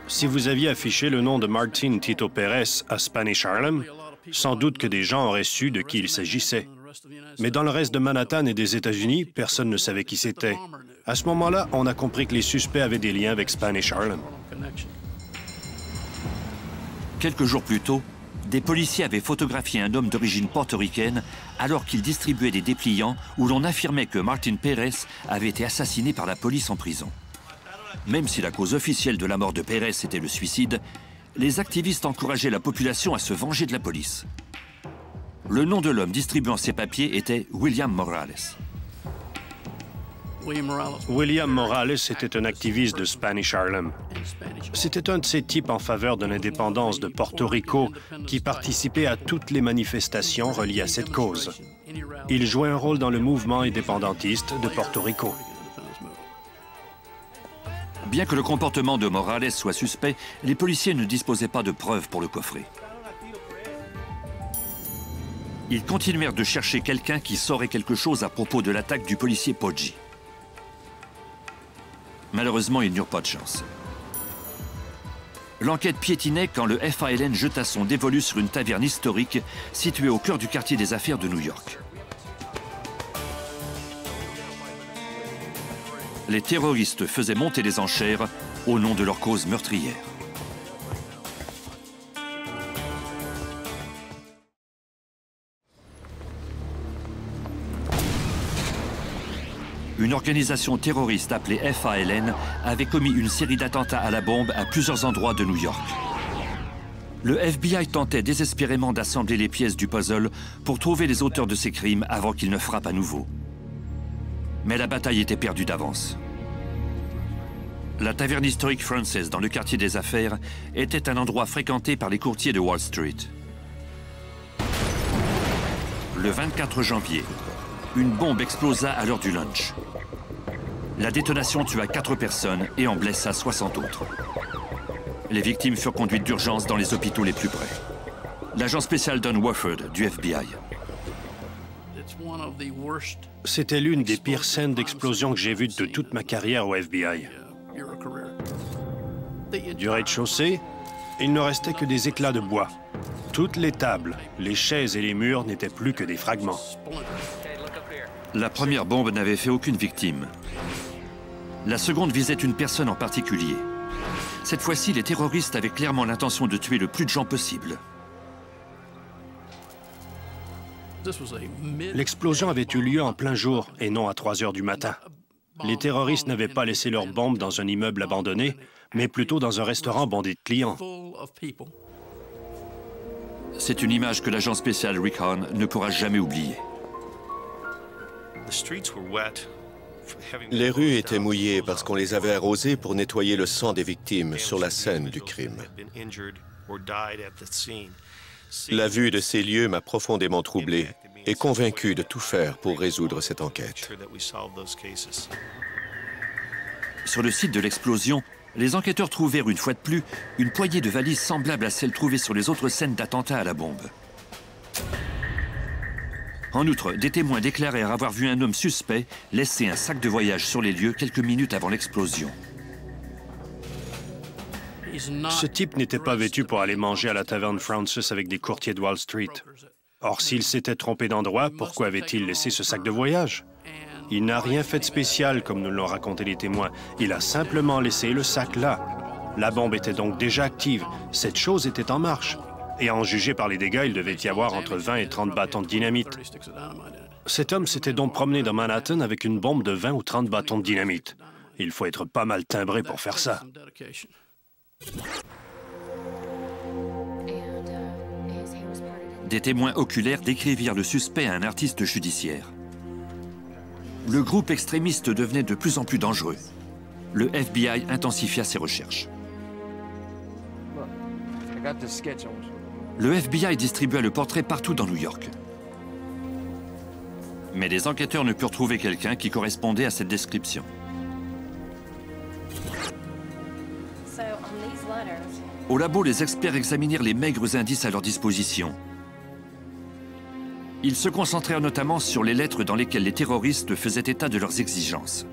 Si vous aviez affiché le nom de Martin Tito Pérez à Spanish Harlem, sans doute que des gens auraient su de qui il s'agissait. Mais dans le reste de Manhattan et des États-Unis, personne ne savait qui c'était. À ce moment-là, on a compris que les suspects avaient des liens avec Spanish Harlem. Quelques jours plus tôt, des policiers avaient photographié un homme d'origine portoricaine alors qu'il distribuait des dépliants où l'on affirmait que Martin Pérez avait été assassiné par la police en prison. Même si la cause officielle de la mort de Pérez était le suicide, les activistes encourageaient la population à se venger de la police. Le nom de l'homme distribuant ces papiers était William Morales. William Morales était un activiste de Spanish Harlem. C'était un de ces types en faveur de l'indépendance de Porto Rico qui participait à toutes les manifestations reliées à cette cause. Il jouait un rôle dans le mouvement indépendantiste de Porto Rico. Bien que le comportement de Morales soit suspect, les policiers ne disposaient pas de preuves pour le coffrer. Ils continuèrent de chercher quelqu'un qui saurait quelque chose à propos de l'attaque du policier Poggi. Malheureusement, ils n'eurent pas de chance. L'enquête piétinait quand le FALN jeta son dévolu sur une taverne historique située au cœur du quartier des affaires de New York. Les terroristes faisaient monter les enchères au nom de leur cause meurtrière. Une organisation terroriste appelée FALN avait commis une série d'attentats à la bombe à plusieurs endroits de New York. Le FBI tentait désespérément d'assembler les pièces du puzzle pour trouver les auteurs de ces crimes avant qu'ils ne frappent à nouveau. Mais la bataille était perdue d'avance. La taverne historique Frances dans le quartier des affaires était un endroit fréquenté par les courtiers de Wall Street. Le 24 janvier, une bombe explosa à l'heure du lunch. La détonation tua 4 personnes et en blessa 60 autres. Les victimes furent conduites d'urgence dans les hôpitaux les plus près. L'agent spécial Don Wofford du FBI. C'était l'une des pires scènes d'explosion que j'ai vues de toute ma carrière au FBI. Du rez-de-chaussée, il ne restait que des éclats de bois. Toutes les tables, les chaises et les murs n'étaient plus que des fragments. La première bombe n'avait fait aucune victime. La seconde visait une personne en particulier. Cette fois-ci, les terroristes avaient clairement l'intention de tuer le plus de gens possible. L'explosion avait eu lieu en plein jour et non à 3 heures du matin. Les terroristes n'avaient pas laissé leur bombe dans un immeuble abandonné, mais plutôt dans un restaurant bondé de clients. C'est une image que l'agent spécial Rick Hahn ne pourra jamais oublier. Les rues étaient mouillées parce qu'on les avait arrosées pour nettoyer le sang des victimes sur la scène du crime. La vue de ces lieux m'a profondément troublé et convaincu de tout faire pour résoudre cette enquête. Sur le site de l'explosion, les enquêteurs trouvèrent une fois de plus une poignée de valises semblables à celles trouvées sur les autres scènes d'attentats à la bombe. En outre, des témoins déclarèrent avoir vu un homme suspect laisser un sac de voyage sur les lieux quelques minutes avant l'explosion. Ce type n'était pas vêtu pour aller manger à la taverne Frances avec des courtiers de Wall Street. Or, s'il s'était trompé d'endroit, pourquoi avait-il laissé ce sac de voyage? Il n'a rien fait de spécial, comme nous l'ont raconté les témoins. Il a simplement laissé le sac là. La bombe était donc déjà active. Cette chose était en marche. Et à en juger par les dégâts, il devait y avoir entre 20 et 30 bâtons de dynamite. Cet homme s'était donc promené dans Manhattan avec une bombe de 20 ou 30 bâtons de dynamite. Il faut être pas mal timbré pour faire ça. Des témoins oculaires décrivirent le suspect à un artiste judiciaire. Le groupe extrémiste devenait de plus en plus dangereux. Le FBI intensifia ses recherches. Le FBI distribua le portrait partout dans New York. Mais les enquêteurs ne purent trouver quelqu'un qui correspondait à cette description. Au labo, les experts examinèrent les maigres indices à leur disposition. Ils se concentrèrent notamment sur les lettres dans lesquelles les terroristes faisaient état de leurs exigences.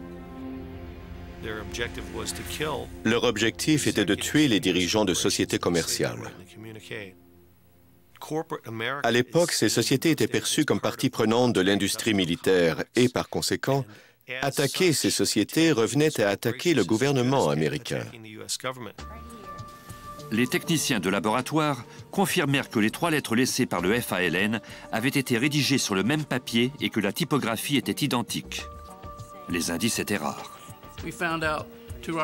Leur objectif était de tuer les dirigeants de sociétés commerciales. À l'époque, ces sociétés étaient perçues comme partie prenante de l'industrie militaire et, par conséquent, attaquer ces sociétés revenait à attaquer le gouvernement américain. Les techniciens de laboratoire confirmèrent que les 3 lettres laissées par le FALN avaient été rédigées sur le même papier et que la typographie était identique. Les indices étaient rares.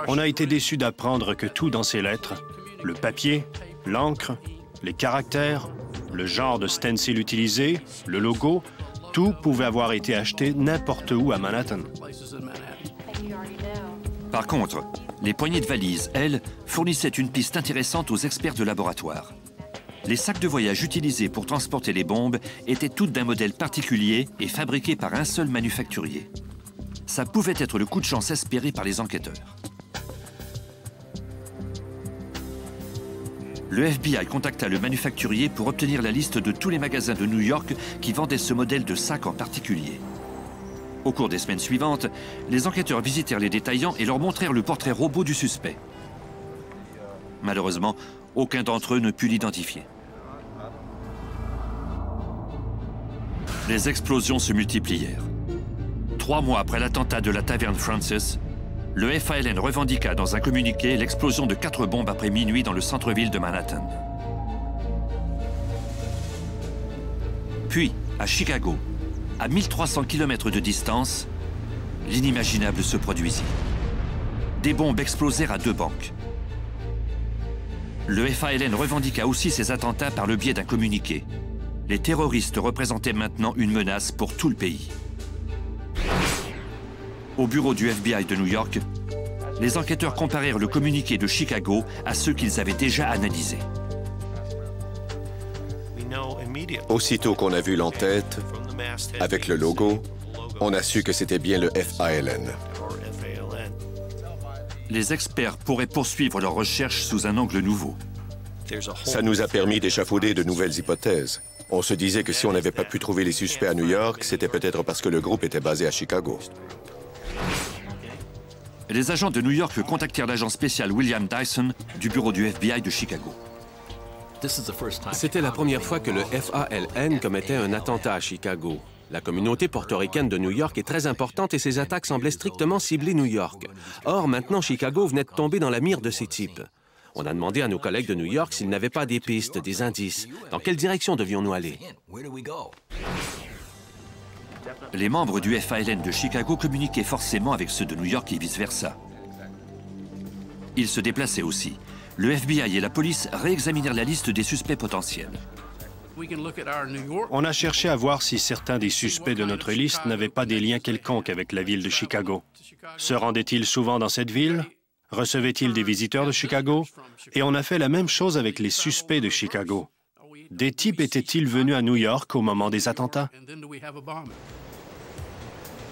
On a été déçus d'apprendre que tout dans ces lettres, le papier, l'encre, les caractères, le genre de stencil utilisé, le logo, Tout pouvait avoir été acheté n'importe où à Manhattan. Par contre, les poignées de valises, elles, fournissaient une piste intéressante aux experts de laboratoire. Les sacs de voyage utilisés pour transporter les bombes étaient toutes d'un modèle particulier et fabriqués par un seul manufacturier. Ça pouvait être le coup de chance espéré par les enquêteurs. Le FBI contacta le manufacturier pour obtenir la liste de tous les magasins de New York qui vendaient ce modèle de sac en particulier. Au cours des semaines suivantes, les enquêteurs visitèrent les détaillants et leur montrèrent le portrait robot du suspect. Malheureusement, aucun d'entre eux ne put l'identifier. Les explosions se multiplièrent. 3 mois après l'attentat de la taverne Francis, le FALN revendiqua dans un communiqué l'explosion de 4 bombes après minuit dans le centre-ville de Manhattan. Puis, à Chicago, à 1300 km de distance, l'inimaginable se produisit. Des bombes explosèrent à 2 banques. Le FALN revendiqua aussi ces attentats par le biais d'un communiqué. Les terroristes représentaient maintenant une menace pour tout le pays. Au bureau du FBI de New York, les enquêteurs comparèrent le communiqué de Chicago à ceux qu'ils avaient déjà analysés. Aussitôt qu'on a vu l'entête, avec le logo, on a su que c'était bien le FALN. Les experts pourraient poursuivre leurs recherches sous un angle nouveau. Ça nous a permis d'échafauder de nouvelles hypothèses. On se disait que si on n'avait pas pu trouver les suspects à New York, c'était peut-être parce que le groupe était basé à Chicago. Les agents de New York contactèrent l'agent spécial William Dyson du bureau du FBI de Chicago. C'était la première fois que le FALN commettait un attentat à Chicago. La communauté portoricaine de New York est très importante et ces attaques semblaient strictement cibler New York. Or, maintenant, Chicago venait de tomber dans la mire de ces types. On a demandé à nos collègues de New York s'ils n'avaient pas des pistes, des indices. Dans quelle direction devions-nous aller? Les membres du FALN de Chicago communiquaient forcément avec ceux de New York et vice-versa. Ils se déplaçaient aussi. Le FBI et la police réexaminèrent la liste des suspects potentiels. On a cherché à voir si certains des suspects de notre liste n'avaient pas des liens quelconques avec la ville de Chicago. Se rendaient-ils souvent dans cette ville? Recevaient-ils des visiteurs de Chicago? Et on a fait la même chose avec les suspects de Chicago. Des types étaient-ils venus à New York au moment des attentats?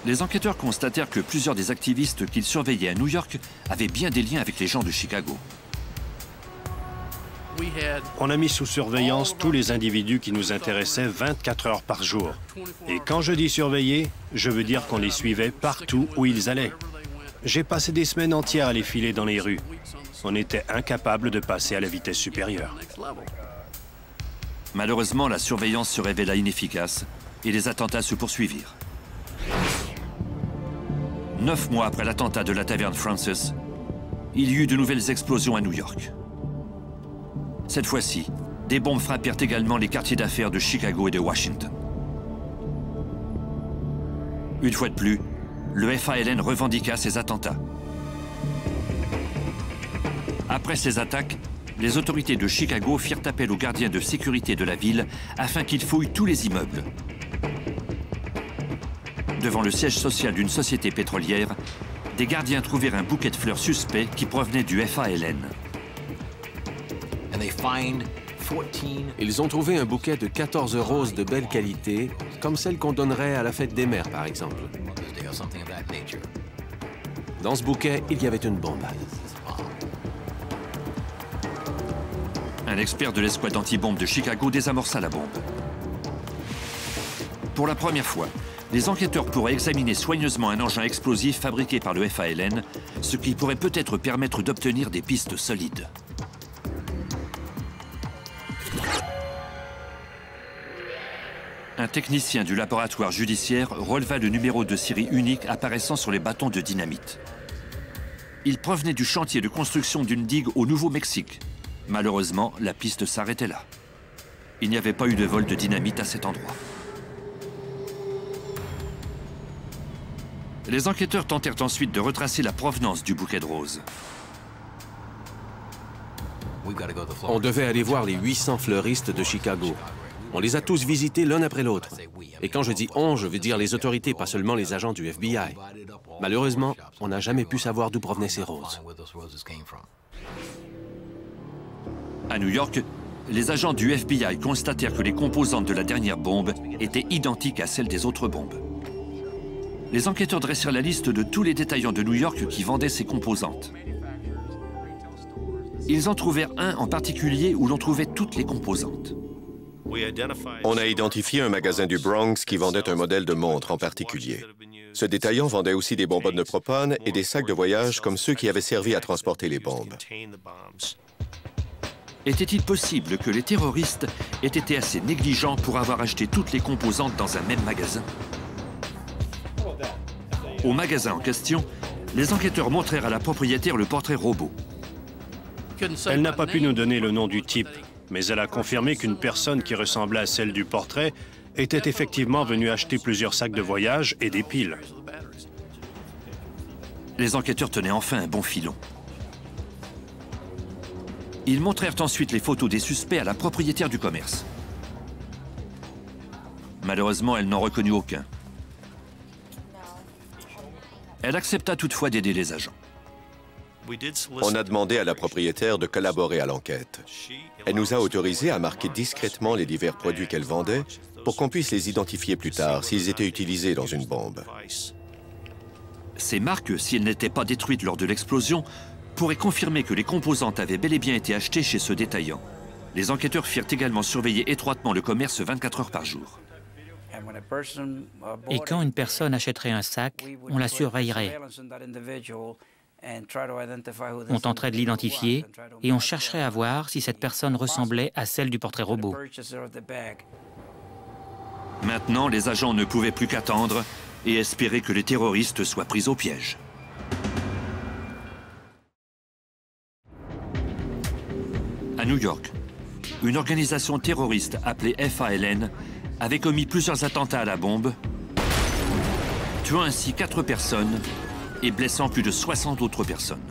Les enquêteurs constatèrent que plusieurs des activistes qu'ils surveillaient à New York avaient bien des liens avec les gens de Chicago. On a mis sous surveillance tous les individus qui nous intéressaient 24 heures par jour. Et quand je dis surveiller, je veux dire qu'on les suivait partout où ils allaient. J'ai passé des semaines entières à les filer dans les rues. On était incapable de passer à la vitesse supérieure. Malheureusement, la surveillance se révéla inefficace et les attentats se poursuivirent. 9 mois après l'attentat de la taverne Francis, il y eut de nouvelles explosions à New York. Cette fois-ci, des bombes frappèrent également les quartiers d'affaires de Chicago et de Washington. Une fois de plus, le FALN revendiqua ces attentats. Après ces attaques, les autorités de Chicago firent appel aux gardiens de sécurité de la ville afin qu'ils fouillent tous les immeubles. Devant le siège social d'une société pétrolière, des gardiens trouvèrent un bouquet de fleurs suspect qui provenait du FALN. Ils ont trouvé un bouquet de 14 roses de belle qualité, comme celles qu'on donnerait à la fête des mères, par exemple. Dans ce bouquet, il y avait une bombe. Un expert de l'escouade anti-bombe de Chicago désamorça la bombe. Pour la première fois, les enquêteurs pourraient examiner soigneusement un engin explosif fabriqué par le FALN, ce qui pourrait peut-être permettre d'obtenir des pistes solides. Un technicien du laboratoire judiciaire releva le numéro de série unique apparaissant sur les bâtons de dynamite. Il provenait du chantier de construction d'une digue au Nouveau-Mexique. Malheureusement, la piste s'arrêtait là. Il n'y avait pas eu de vol de dynamite à cet endroit. Les enquêteurs tentèrent ensuite de retracer la provenance du bouquet de roses. On devait aller voir les 800 fleuristes de Chicago. On les a tous visités l'un après l'autre. Et quand je dis on, je veux dire les autorités, pas seulement les agents du FBI. Malheureusement, on n'a jamais pu savoir d'où provenaient ces roses. À New York, les agents du FBI constatèrent que les composantes de la dernière bombe étaient identiques à celles des autres bombes. Les enquêteurs dressèrent la liste de tous les détaillants de New York qui vendaient ces composantes. Ils en trouvèrent un en particulier où l'on trouvait toutes les composantes. On a identifié un magasin du Bronx qui vendait un modèle de montre en particulier. Ce détaillant vendait aussi des bonbonnes de propane et des sacs de voyage comme ceux qui avaient servi à transporter les bombes. Était-il possible que les terroristes aient été assez négligents pour avoir acheté toutes les composantes dans un même magasin? Au magasin en question, les enquêteurs montrèrent à la propriétaire le portrait robot. Elle n'a pas pu nous donner le nom du type, mais elle a confirmé qu'une personne qui ressemblait à celle du portrait était effectivement venue acheter plusieurs sacs de voyage et des piles. Les enquêteurs tenaient enfin un bon filon. Ils montrèrent ensuite les photos des suspects à la propriétaire du commerce. Malheureusement, elle n'en reconnut aucun. Elle accepta toutefois d'aider les agents. On a demandé à la propriétaire de collaborer à l'enquête. Elle nous a autorisés à marquer discrètement les divers produits qu'elle vendait pour qu'on puisse les identifier plus tard s'ils étaient utilisés dans une bombe. Ces marques, si elles n'étaient pas détruites lors de l'explosion, pourraient confirmer que les composantes avaient bel et bien été achetées chez ce détaillant. Les enquêteurs firent également surveiller étroitement le commerce 24 heures par jour. Et quand une personne achèterait un sac, on la surveillerait. On tenterait de l'identifier et on chercherait à voir si cette personne ressemblait à celle du portrait robot. Maintenant, les agents ne pouvaient plus qu'attendre et espérer que les terroristes soient pris au piège. À New York, une organisation terroriste appelée FALN avait commis plusieurs attentats à la bombe, tuant ainsi 4 personnes et blessant plus de 60 autres personnes.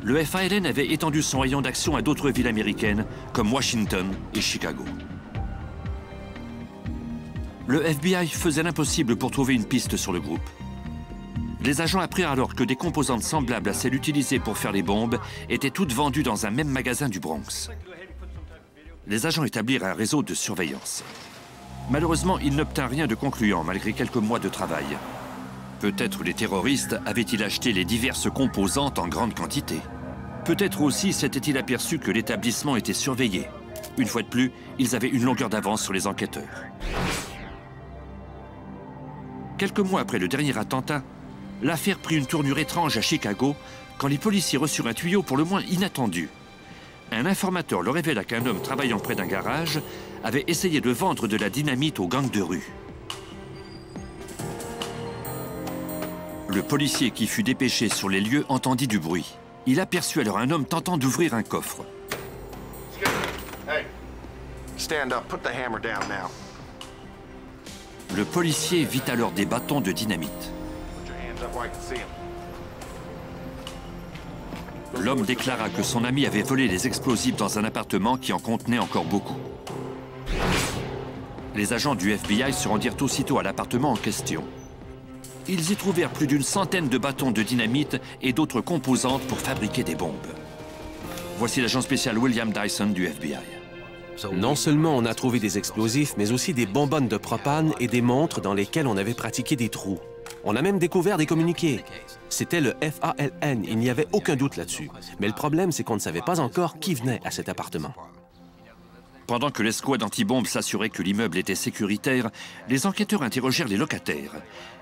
Le FALN avait étendu son rayon d'action à d'autres villes américaines comme Washington et Chicago. Le FBI faisait l'impossible pour trouver une piste sur le groupe. Les agents apprirent alors que des composantes semblables à celles utilisées pour faire les bombes étaient toutes vendues dans un même magasin du Bronx. Les agents établirent un réseau de surveillance. Malheureusement, ils n'obtinrent rien de concluant malgré quelques mois de travail. Peut-être les terroristes avaient-ils acheté les diverses composantes en grande quantité. Peut-être aussi s'étaient-ils aperçus que l'établissement était surveillé. Une fois de plus, ils avaient une longueur d'avance sur les enquêteurs. Quelques mois après le dernier attentat, l'affaire prit une tournure étrange à Chicago quand les policiers reçurent un tuyau pour le moins inattendu. Un informateur leur révéla qu'un homme travaillant près d'un garage avait essayé de vendre de la dynamite aux gangs de rue. Le policier qui fut dépêché sur les lieux entendit du bruit. Il aperçut alors un homme tentant d'ouvrir un coffre. Le policier vit alors des bâtons de dynamite. L'homme déclara que son ami avait volé les explosifs dans un appartement qui en contenait encore beaucoup. Les agents du FBI se rendirent aussitôt à l'appartement en question. Ils y trouvèrent plus d'une centaine de bâtons de dynamite et d'autres composantes pour fabriquer des bombes. Voici l'agent spécial William Dyson du FBI. Non seulement on a trouvé des explosifs, mais aussi des bonbonnes de propane et des montres dans lesquelles on avait pratiqué des trous. On a même découvert des communiqués. C'était le FALN, il n'y avait aucun doute là-dessus. Mais le problème, c'est qu'on ne savait pas encore qui venait à cet appartement. Pendant que l'escouade anti-bombe s'assurait que l'immeuble était sécuritaire, les enquêteurs interrogèrent les locataires.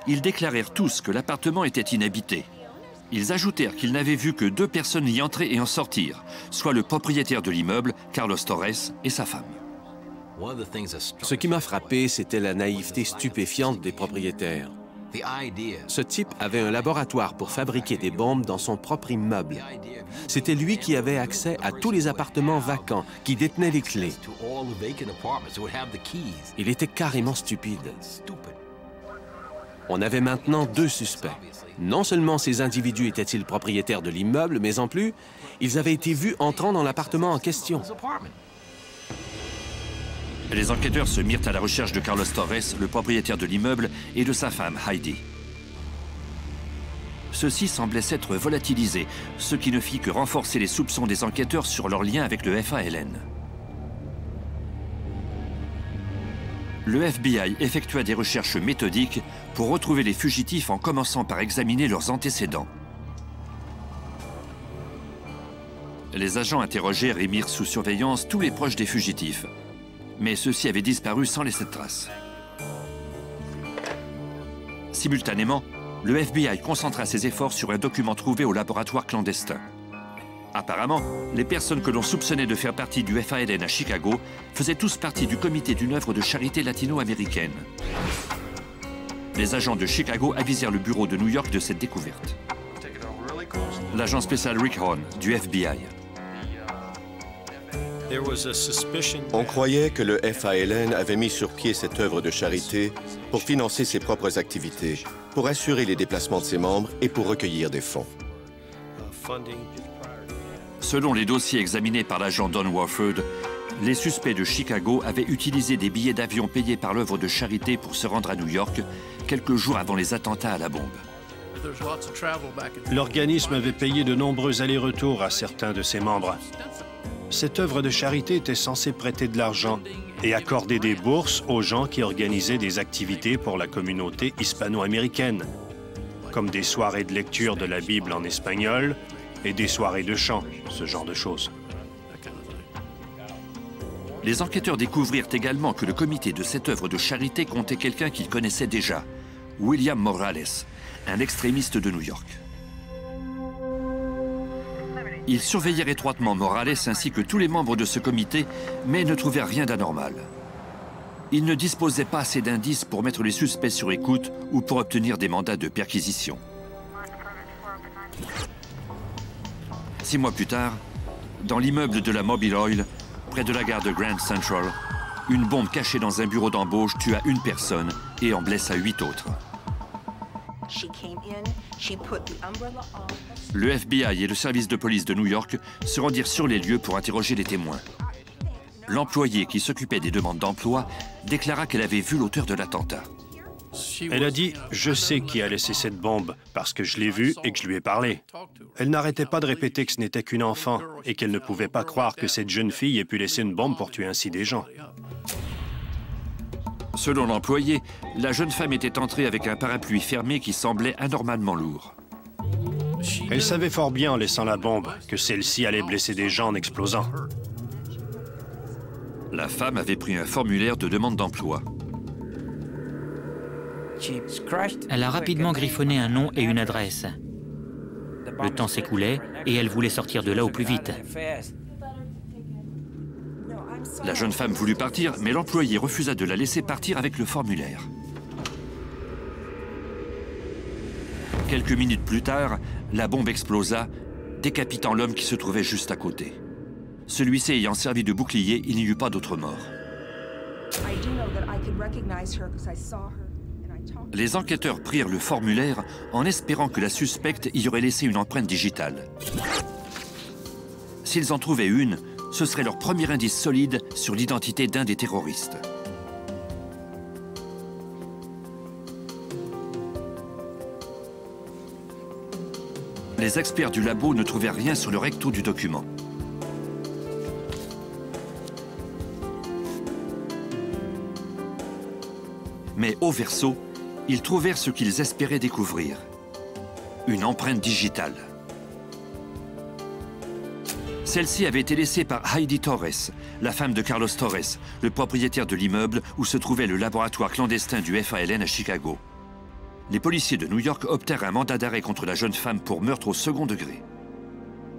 Ils déclarèrent tous que l'appartement était inhabité. Ils ajoutèrent qu'ils n'avaient vu que 2 personnes y entrer et en sortir, soit le propriétaire de l'immeuble, Carlos Torres, et sa femme. Ce qui m'a frappé, c'était la naïveté stupéfiante des propriétaires. Ce type avait un laboratoire pour fabriquer des bombes dans son propre immeuble. C'était lui qui avait accès à tous les appartements vacants, qui détenait les clés. Il était carrément stupide. On avait maintenant 2 suspects. Non seulement ces individus étaient-ils propriétaires de l'immeuble, mais en plus, ils avaient été vus entrant dans l'appartement en question. Les enquêteurs se mirent à la recherche de Carlos Torres, le propriétaire de l'immeuble, et de sa femme, Heidi. Ceux-ci semblaient s'être volatilisés, ce qui ne fit que renforcer les soupçons des enquêteurs sur leur lien avec le FALN. Le FBI effectua des recherches méthodiques pour retrouver les fugitifs en commençant par examiner leurs antécédents. Les agents interrogèrent et mirent sous surveillance tous les proches des fugitifs, mais ceux-ci avaient disparu sans laisser de traces. Simultanément, le FBI concentra ses efforts sur un document trouvé au laboratoire clandestin. Apparemment, les personnes que l'on soupçonnait de faire partie du FALN à Chicago faisaient tous partie du comité d'une œuvre de charité latino-américaine. Les agents de Chicago avisèrent le bureau de New York de cette découverte. L'agent spécial Rick Horn, du FBI. On croyait que le FALN avait mis sur pied cette œuvre de charité pour financer ses propres activités, pour assurer les déplacements de ses membres et pour recueillir des fonds. Selon les dossiers examinés par l'agent Don Warford, les suspects de Chicago avaient utilisé des billets d'avion payés par l'œuvre de charité pour se rendre à New York quelques jours avant les attentats à la bombe. L'organisme avait payé de nombreux allers-retours à certains de ses membres. Cette œuvre de charité était censée prêter de l'argent et accorder des bourses aux gens qui organisaient des activités pour la communauté hispano-américaine, comme des soirées de lecture de la Bible en espagnol et des soirées de chant, ce genre de choses. Les enquêteurs découvrirent également que le comité de cette œuvre de charité comptait quelqu'un qu'ils connaissaient déjà, William Morales, un extrémiste de New York. Ils surveillèrent étroitement Morales ainsi que tous les membres de ce comité, mais ne trouvèrent rien d'anormal. Ils ne disposaient pas assez d'indices pour mettre les suspects sur écoute ou pour obtenir des mandats de perquisition. 6 mois plus tard, dans l'immeuble de la Mobile Oil, près de la gare de Grand Central, une bombe cachée dans un bureau d'embauche tua une personne et en blessa 8 autres. Le FBI et le service de police de New York se rendirent sur les lieux pour interroger les témoins. L'employé qui s'occupait des demandes d'emploi déclara qu'elle avait vu l'auteur de l'attentat. Elle a dit « Je sais qui a laissé cette bombe, parce que je l'ai vue et que je lui ai parlé. » Elle n'arrêtait pas de répéter que ce n'était qu'une enfant et qu'elle ne pouvait pas croire que cette jeune fille ait pu laisser une bombe pour tuer ainsi des gens. Selon l'employé, la jeune femme était entrée avec un parapluie fermé qui semblait anormalement lourd. Elle savait fort bien, en laissant la bombe, que celle-ci allait blesser des gens en explosant. La femme avait pris un formulaire de demande d'emploi. Elle a rapidement griffonné un nom et une adresse. Le temps s'écoulait et elle voulait sortir de là au plus vite. La jeune femme voulut partir, mais l'employé refusa de la laisser partir avec le formulaire. Quelques minutes plus tard, la bombe explosa, décapitant l'homme qui se trouvait juste à côté. Celui-ci ayant servi de bouclier, il n'y eut pas d'autres morts. Les enquêteurs prirent le formulaire en espérant que la suspecte y aurait laissé une empreinte digitale. S'ils en trouvaient une, ce serait leur premier indice solide sur l'identité d'un des terroristes. Les experts du labo ne trouvèrent rien sur le recto du document. Mais au verso, ils trouvèrent ce qu'ils espéraient découvrir. Une empreinte digitale. Celle-ci avait été laissée par Heidi Torres, la femme de Carlos Torres, le propriétaire de l'immeuble où se trouvait le laboratoire clandestin du FALN à Chicago. Les policiers de New York obtinrent un mandat d'arrêt contre la jeune femme pour meurtre au second degré.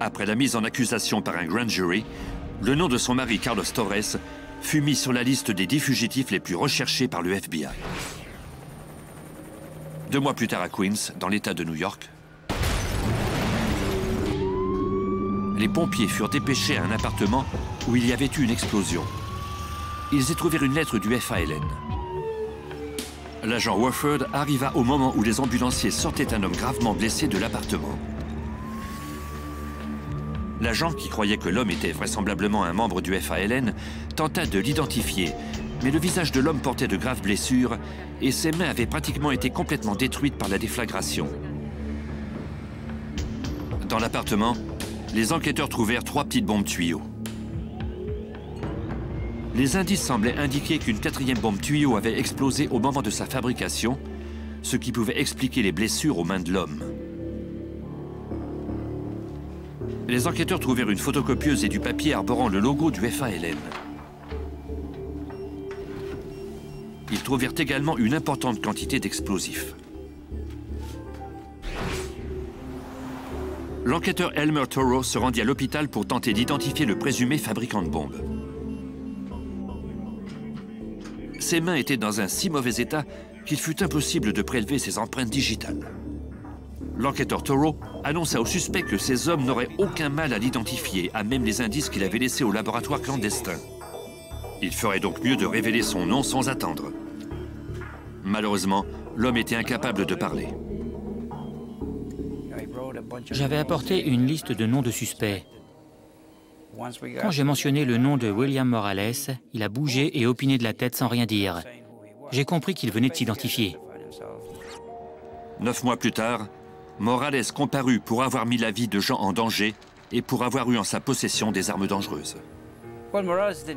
Après la mise en accusation par un grand jury, le nom de son mari Carlos Torres fut mis sur la liste des 10 fugitifs les plus recherchés par le FBI. 2 mois plus tard à Queens, dans l'État de New York, les pompiers furent dépêchés à un appartement où il y avait eu une explosion. Ils y trouvèrent une lettre du FALN. L'agent Warford arriva au moment où les ambulanciers sortaient un homme gravement blessé de l'appartement. L'agent, qui croyait que l'homme était vraisemblablement un membre du FALN, tenta de l'identifier, mais le visage de l'homme portait de graves blessures et ses mains avaient pratiquement été complètement détruites par la déflagration. Dans l'appartement, les enquêteurs trouvèrent 3 petites bombes tuyaux. Les indices semblaient indiquer qu'une 4e bombe tuyau avait explosé au moment de sa fabrication, ce qui pouvait expliquer les blessures aux mains de l'homme. Les enquêteurs trouvèrent une photocopieuse et du papier arborant le logo du FALN. Ils trouvèrent également une importante quantité d'explosifs. L'enquêteur Elmer Toro se rendit à l'hôpital pour tenter d'identifier le présumé fabricant de bombes. Ses mains étaient dans un si mauvais état qu'il fut impossible de prélever ses empreintes digitales. L'enquêteur Toro annonça au suspect que ces hommes n'auraient aucun mal à l'identifier, à même les indices qu'il avait laissés au laboratoire clandestin. Il ferait donc mieux de révéler son nom sans attendre. Malheureusement, l'homme était incapable de parler. J'avais apporté une liste de noms de suspects. Quand j'ai mentionné le nom de William Morales, il a bougé et opiné de la tête sans rien dire. J'ai compris qu'il venait de s'identifier. 9 mois plus tard, Morales comparut pour avoir mis la vie de gens en danger et pour avoir eu en sa possession des armes dangereuses.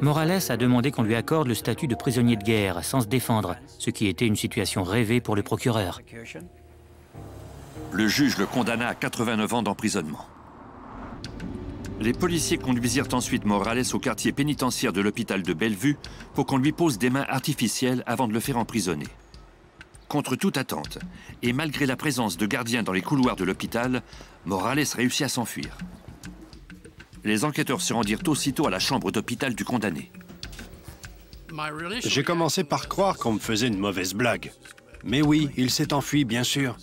Morales a demandé qu'on lui accorde le statut de prisonnier de guerre sans se défendre, ce qui était une situation rêvée pour le procureur. Le juge le condamna à 89 ans d'emprisonnement. Les policiers conduisirent ensuite Morales au quartier pénitentiaire de l'hôpital de Bellevue pour qu'on lui pose des mains artificielles avant de le faire emprisonner. Contre toute attente, et malgré la présence de gardiens dans les couloirs de l'hôpital, Morales réussit à s'enfuir. Les enquêteurs se rendirent aussitôt à la chambre d'hôpital du condamné. J'ai commencé par croire qu'on me faisait une mauvaise blague. Mais oui, il s'est enfui, bien sûr.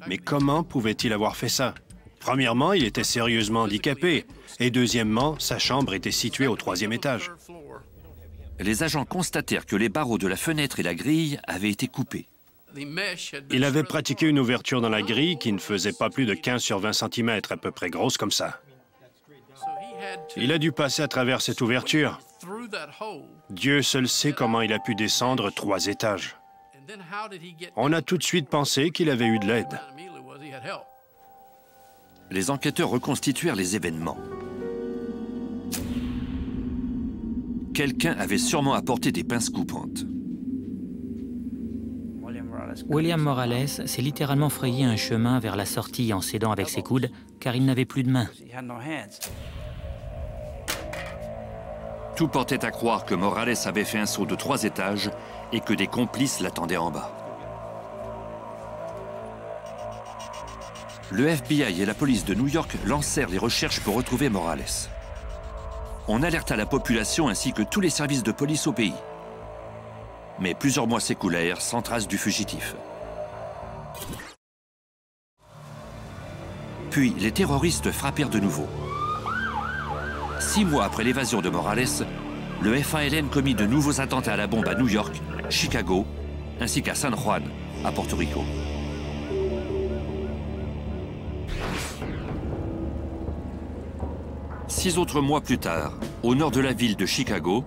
Mais comment pouvait-il avoir fait ça? Premièrement, il était sérieusement handicapé. Et deuxièmement, sa chambre était située au 3e étage. Les agents constatèrent que les barreaux de la fenêtre et la grille avaient été coupés. Il avait pratiqué une ouverture dans la grille qui ne faisait pas plus de 15 sur 20 cm, à peu près grosse comme ça. Il a dû passer à travers cette ouverture. Dieu seul sait comment il a pu descendre 3 étages. On a tout de suite pensé qu'il avait eu de l'aide. Les enquêteurs reconstituèrent les événements. Quelqu'un avait sûrement apporté des pinces coupantes. William Morales s'est littéralement frayé un chemin vers la sortie en s'aidant avec ses coudes, car il n'avait plus de mains. Tout portait à croire que Morales avait fait un saut de 3 étages et que des complices l'attendaient en bas. Le FBI et la police de New York lancèrent les recherches pour retrouver Morales. On alerta la population ainsi que tous les services de police au pays. Mais plusieurs mois s'écoulèrent sans trace du fugitif. Puis les terroristes frappèrent de nouveau. 6 mois après l'évasion de Morales, le FALN commit de nouveaux attentats à la bombe à New York, Chicago, ainsi qu'à San Juan, à Porto Rico. Six autres mois plus tard, au nord de la ville de Chicago,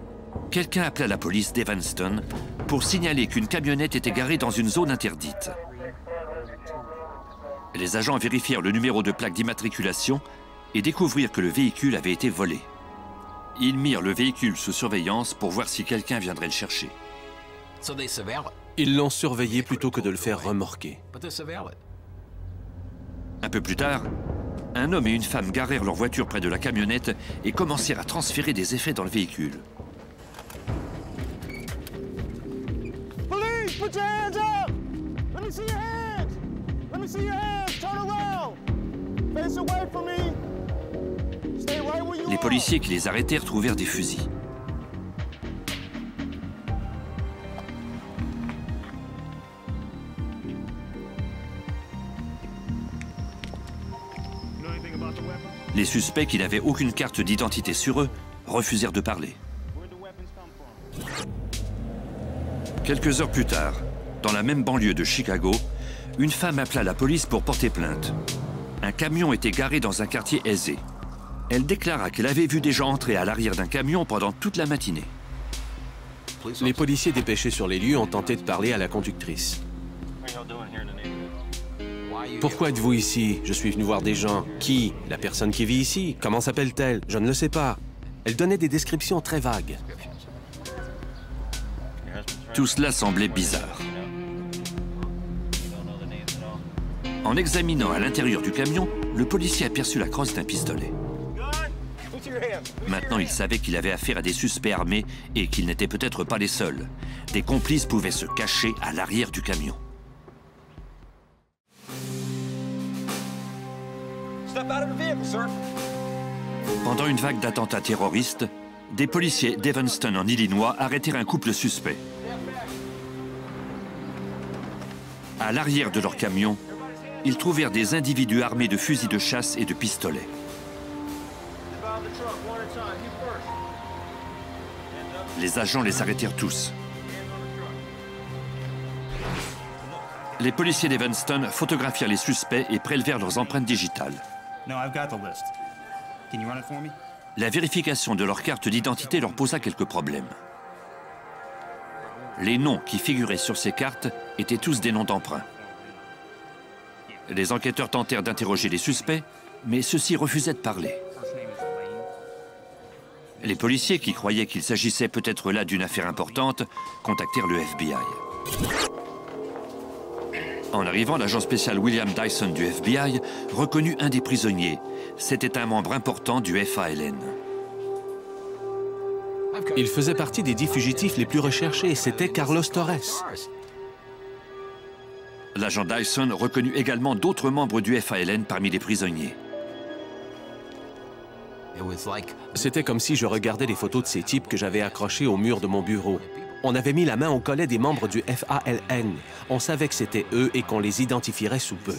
quelqu'un appela la police d'Evanston pour signaler qu'une camionnette était garée dans une zone interdite. Les agents vérifièrent le numéro de plaque d'immatriculation et découvrirent que le véhicule avait été volé. Ils mirent le véhicule sous surveillance pour voir si quelqu'un viendrait le chercher. Ils l'ont surveillé plutôt que de le faire remorquer. Un peu plus tard, un homme et une femme garèrent leur voiture près de la camionnette et commencèrent à transférer des effets dans le véhicule. Police, put your hands up! Let me see your hands! Let me see your hands! Turn around! Face away from me! Stay right where you are! Les policiers qui les arrêtèrent trouvèrent des fusils. Les suspects, qui n'avaient aucune carte d'identité sur eux, refusèrent de parler. Quelques heures plus tard, dans la même banlieue de Chicago, une femme appela la police pour porter plainte. Un camion était garé dans un quartier aisé. Elle déclara qu'elle avait vu des gens entrer à l'arrière d'un camion pendant toute la matinée. Les policiers dépêchés sur les lieux ont tenté de parler à la conductrice. Pourquoi êtes-vous ici? Je suis venu voir des gens. Qui? La personne qui vit ici? Comment s'appelle-t-elle? Je ne le sais pas. Elle donnait des descriptions très vagues. Tout cela semblait bizarre. En examinant à l'intérieur du camion, le policier aperçut la crosse d'un pistolet. Maintenant, il savait qu'il avait affaire à des suspects armés et qu'ils n'étaient peut-être pas les seuls. Des complices pouvaient se cacher à l'arrière du camion. Pendant une vague d'attentats terroristes, des policiers d'Evanston en Illinois arrêtèrent un couple suspect. À l'arrière de leur camion, ils trouvèrent des individus armés de fusils de chasse et de pistolets. Les agents les arrêtèrent tous. Les policiers d'Evanston photographièrent les suspects et prélevèrent leurs empreintes digitales. La vérification de leur carte d'identité leur posa quelques problèmes. Les noms qui figuraient sur ces cartes étaient tous des noms d'emprunt. Les enquêteurs tentèrent d'interroger les suspects, mais ceux-ci refusaient de parler. Les policiers, qui croyaient qu'il s'agissait peut-être là d'une affaire importante, contactèrent le FBI. En arrivant, l'agent spécial William Dyson du FBI reconnut un des prisonniers. C'était un membre important du FALN. Il faisait partie des 10 fugitifs les plus recherchés. C'était Carlos Torres. L'agent Dyson reconnut également d'autres membres du FALN parmi les prisonniers. C'était comme si je regardais les photos de ces types que j'avais accrochés au mur de mon bureau. On avait mis la main au collet des membres du FALN. On savait que c'était eux et qu'on les identifierait sous peu.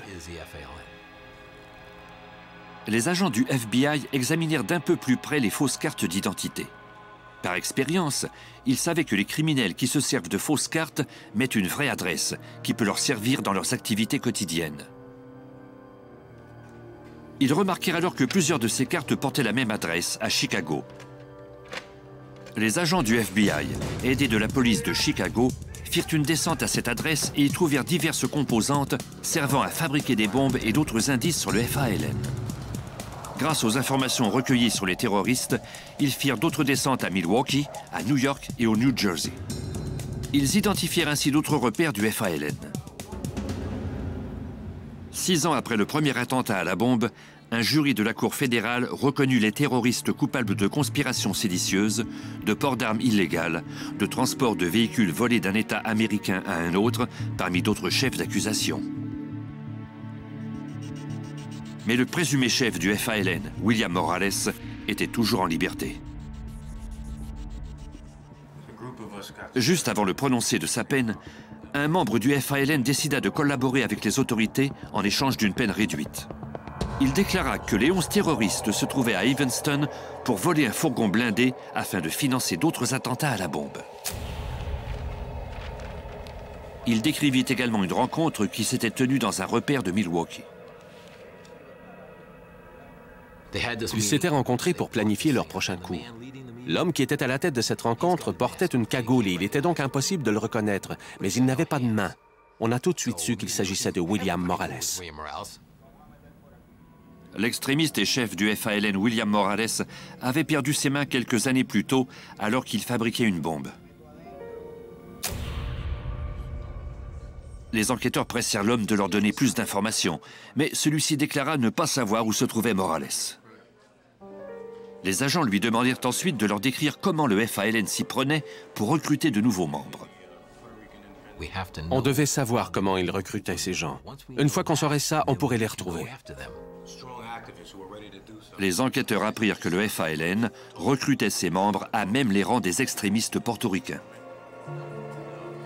Les agents du FBI examinèrent d'un peu plus près les fausses cartes d'identité. Par expérience, ils savaient que les criminels qui se servent de fausses cartes mettent une vraie adresse qui peut leur servir dans leurs activités quotidiennes. Ils remarquèrent alors que plusieurs de ces cartes portaient la même adresse, à Chicago. Les agents du FBI, aidés de la police de Chicago, firent une descente à cette adresse et y trouvèrent diverses composantes servant à fabriquer des bombes et d'autres indices sur le FALN. Grâce aux informations recueillies sur les terroristes, ils firent d'autres descentes à Milwaukee, à New York et au New Jersey. Ils identifièrent ainsi d'autres repères du FALN. 6 ans après le premier attentat à la bombe, un jury de la Cour fédérale reconnut les terroristes coupables de conspiration séditieuse, de port d'armes illégales, de transport de véhicules volés d'un État américain à un autre, parmi d'autres chefs d'accusation. Mais le présumé chef du FALN, William Morales, était toujours en liberté. Juste avant le prononcé de sa peine, un membre du FALN décida de collaborer avec les autorités en échange d'une peine réduite. Il déclara que les 11 terroristes se trouvaient à Evanston pour voler un fourgon blindé afin de financer d'autres attentats à la bombe. Il décrivit également une rencontre qui s'était tenue dans un repère de Milwaukee. Ils s'étaient rencontrés pour planifier leur prochain coup. L'homme qui était à la tête de cette rencontre portait une cagoule et il était donc impossible de le reconnaître, mais il n'avait pas de main. On a tout de suite su qu'il s'agissait de William Morales. L'extrémiste et chef du FALN William Morales avait perdu ses mains quelques années plus tôt alors qu'il fabriquait une bombe. Les enquêteurs pressèrent l'homme de leur donner plus d'informations, mais celui-ci déclara ne pas savoir où se trouvait Morales. Les agents lui demandèrent ensuite de leur décrire comment le FALN s'y prenait pour recruter de nouveaux membres. On devait savoir comment ils recrutaient ces gens. Une fois qu'on saurait ça, on pourrait les retrouver. Les enquêteurs apprirent que le FALN recrutait ses membres à même les rangs des extrémistes portoricains.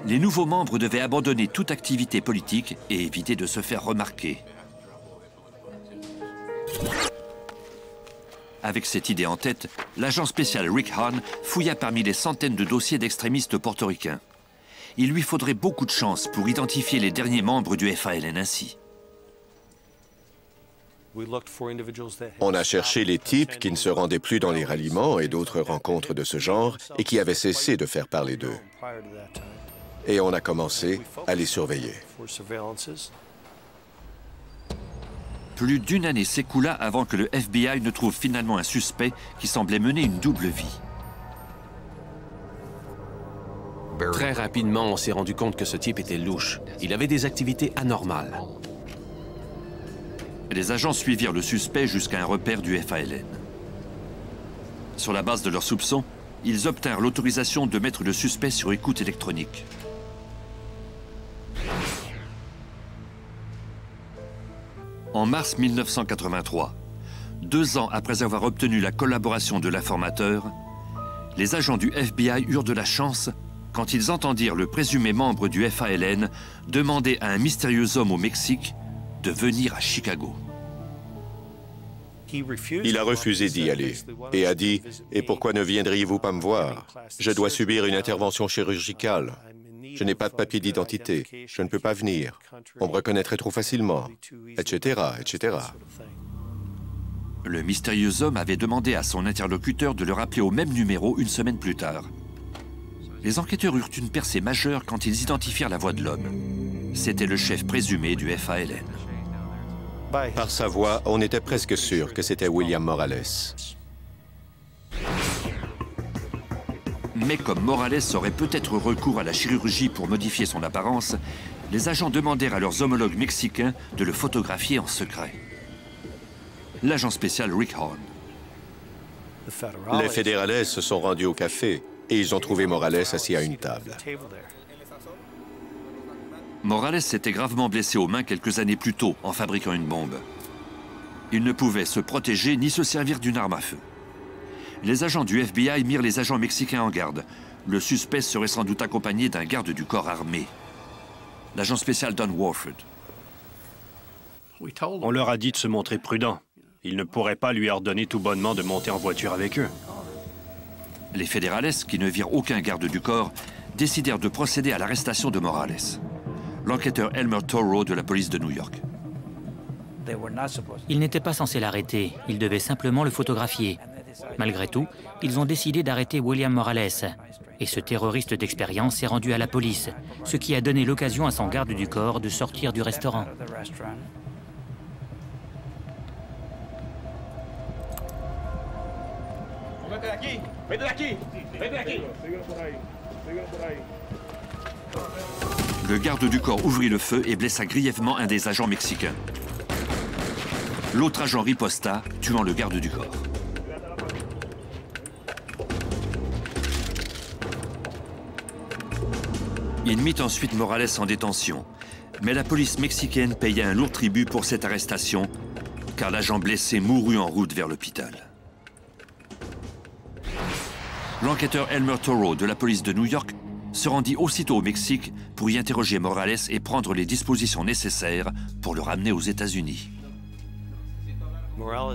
Les nouveaux membres devaient abandonner toute activité politique et éviter de se faire remarquer. Avec cette idée en tête, l'agent spécial Rick Hahn fouilla parmi les centaines de dossiers d'extrémistes portoricains. Il lui faudrait beaucoup de chance pour identifier les derniers membres du FALN ainsi. On a cherché les types qui ne se rendaient plus dans les ralliements et d'autres rencontres de ce genre et qui avaient cessé de faire parler d'eux. Et on a commencé à les surveiller. Plus d'une année s'écoula avant que le FBI ne trouve finalement un suspect qui semblait mener une double vie. Très rapidement, on s'est rendu compte que ce type était louche. Il avait des activités anormales. Les agents suivirent le suspect jusqu'à un repère du FALN. Sur la base de leurs soupçons, ils obtinrent l'autorisation de mettre le suspect sur écoute électronique. En mars 1983, 2 ans après avoir obtenu la collaboration de l'informateur, les agents du FBI eurent de la chance quand ils entendirent le présumé membre du FALN demander à un mystérieux homme au Mexique de venir à Chicago. Il a refusé d'y aller et a dit « Et pourquoi ne viendriez-vous pas me voir? Je dois subir une intervention chirurgicale. Je n'ai pas de papier d'identité. Je ne peux pas venir. On me reconnaîtrait trop facilement, etc., etc. » Le mystérieux homme avait demandé à son interlocuteur de le rappeler au même numéro une semaine plus tard. Les enquêteurs eurent une percée majeure quand ils identifièrent la voix de l'homme. C'était le chef présumé du FALN. Par sa voix, on était presque sûr que c'était William Morales. Mais comme Morales aurait peut-être recours à la chirurgie pour modifier son apparence, les agents demandèrent à leurs homologues mexicains de le photographier en secret. L'agent spécial Rick Horn. Les fédérales se sont rendus au café et ils ont trouvé Morales assis à une table. Morales s'était gravement blessé aux mains quelques années plus tôt en fabriquant une bombe. Il ne pouvait se protéger ni se servir d'une arme à feu. Les agents du FBI mirent les agents mexicains en garde. Le suspect serait sans doute accompagné d'un garde du corps armé. L'agent spécial Don Warford. On leur a dit de se montrer prudents. Ils ne pourraient pas lui ordonner tout bonnement de monter en voiture avec eux. Les fédérales, qui ne virent aucun garde du corps, décidèrent de procéder à l'arrestation de Morales. L'enquêteur Elmer Toro de la police de New York. Ils n'étaient pas censés l'arrêter, ils devaient simplement le photographier. Malgré tout, ils ont décidé d'arrêter William Morales. Et ce terroriste d'expérience s'est rendu à la police, ce qui a donné l'occasion à son garde du corps de sortir du restaurant. Le garde du corps ouvrit le feu et blessa grièvement un des agents mexicains. L'autre agent riposta, tuant le garde du corps. Il mit ensuite Morales en détention, mais la police mexicaine paya un lourd tribut pour cette arrestation, car l'agent blessé mourut en route vers l'hôpital. L'enquêteur Elmer Toro de la police de New York se rendit aussitôt au Mexique pour y interroger Morales et prendre les dispositions nécessaires pour le ramener aux États-Unis.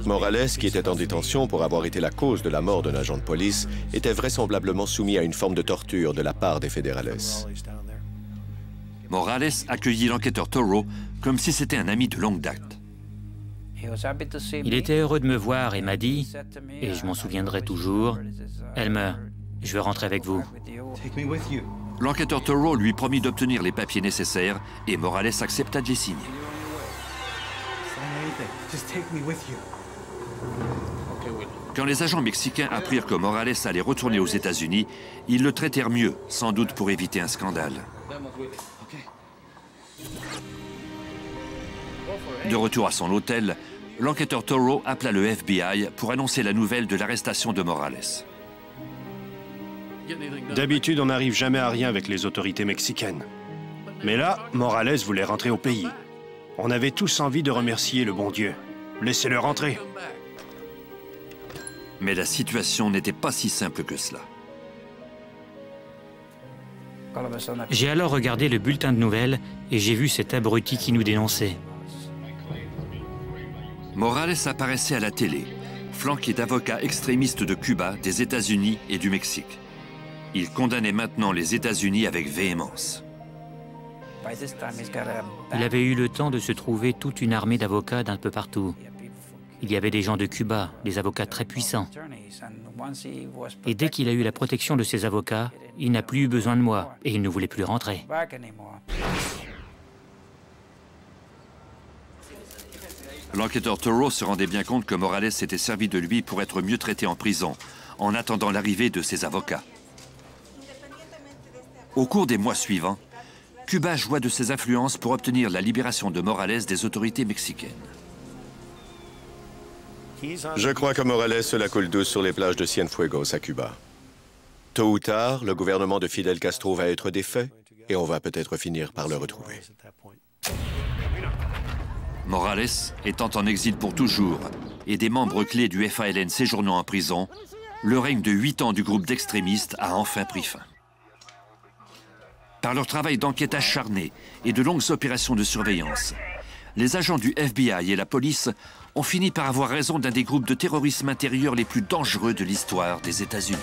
Morales, qui était en détention pour avoir été la cause de la mort d'un agent de police, était vraisemblablement soumis à une forme de torture de la part des fédérales. Morales accueillit l'enquêteur Toro comme si c'était un ami de longue date. Il était heureux de me voir et m'a dit, et je m'en souviendrai toujours, « Elmer, je veux rentrer avec vous. » L'enquêteur Toro lui promit d'obtenir les papiers nécessaires et Morales accepta de les signer. Quand les agents mexicains apprirent que Morales allait retourner aux États-Unis, ils le traitèrent mieux, sans doute pour éviter un scandale. De retour à son hôtel, l'enquêteur Toro appela le FBI pour annoncer la nouvelle de l'arrestation de Morales. D'habitude, on n'arrive jamais à rien avec les autorités mexicaines. Mais là, Morales voulait rentrer au pays. On avait tous envie de remercier le bon Dieu. Laissez-le rentrer. Mais la situation n'était pas si simple que cela. J'ai alors regardé le bulletin de nouvelles et j'ai vu cet abruti qui nous dénonçait. Morales apparaissait à la télé, flanqué d'avocats extrémistes de Cuba, des États-Unis et du Mexique. Il condamnait maintenant les États-Unis avec véhémence. Il avait eu le temps de se trouver toute une armée d'avocats d'un peu partout. Il y avait des gens de Cuba, des avocats très puissants. Et dès qu'il a eu la protection de ses avocats, il n'a plus eu besoin de moi et il ne voulait plus rentrer. L'enquêteur Toro se rendait bien compte que Morales s'était servi de lui pour être mieux traité en prison, en attendant l'arrivée de ses avocats. Au cours des mois suivants, Cuba joua de ses influences pour obtenir la libération de Morales des autorités mexicaines. Je crois que Morales se la coule douce sur les plages de Cienfuegos à Cuba. Tôt ou tard, le gouvernement de Fidel Castro va être défait et on va peut-être finir par le retrouver. Morales étant en exil pour toujours et des membres clés du FALN séjournant en prison, le règne de 8 ans du groupe d'extrémistes a enfin pris fin. Par leur travail d'enquête acharné et de longues opérations de surveillance, les agents du FBI et la police ont fini par avoir raison d'un des groupes de terrorisme intérieur les plus dangereux de l'histoire des États-Unis.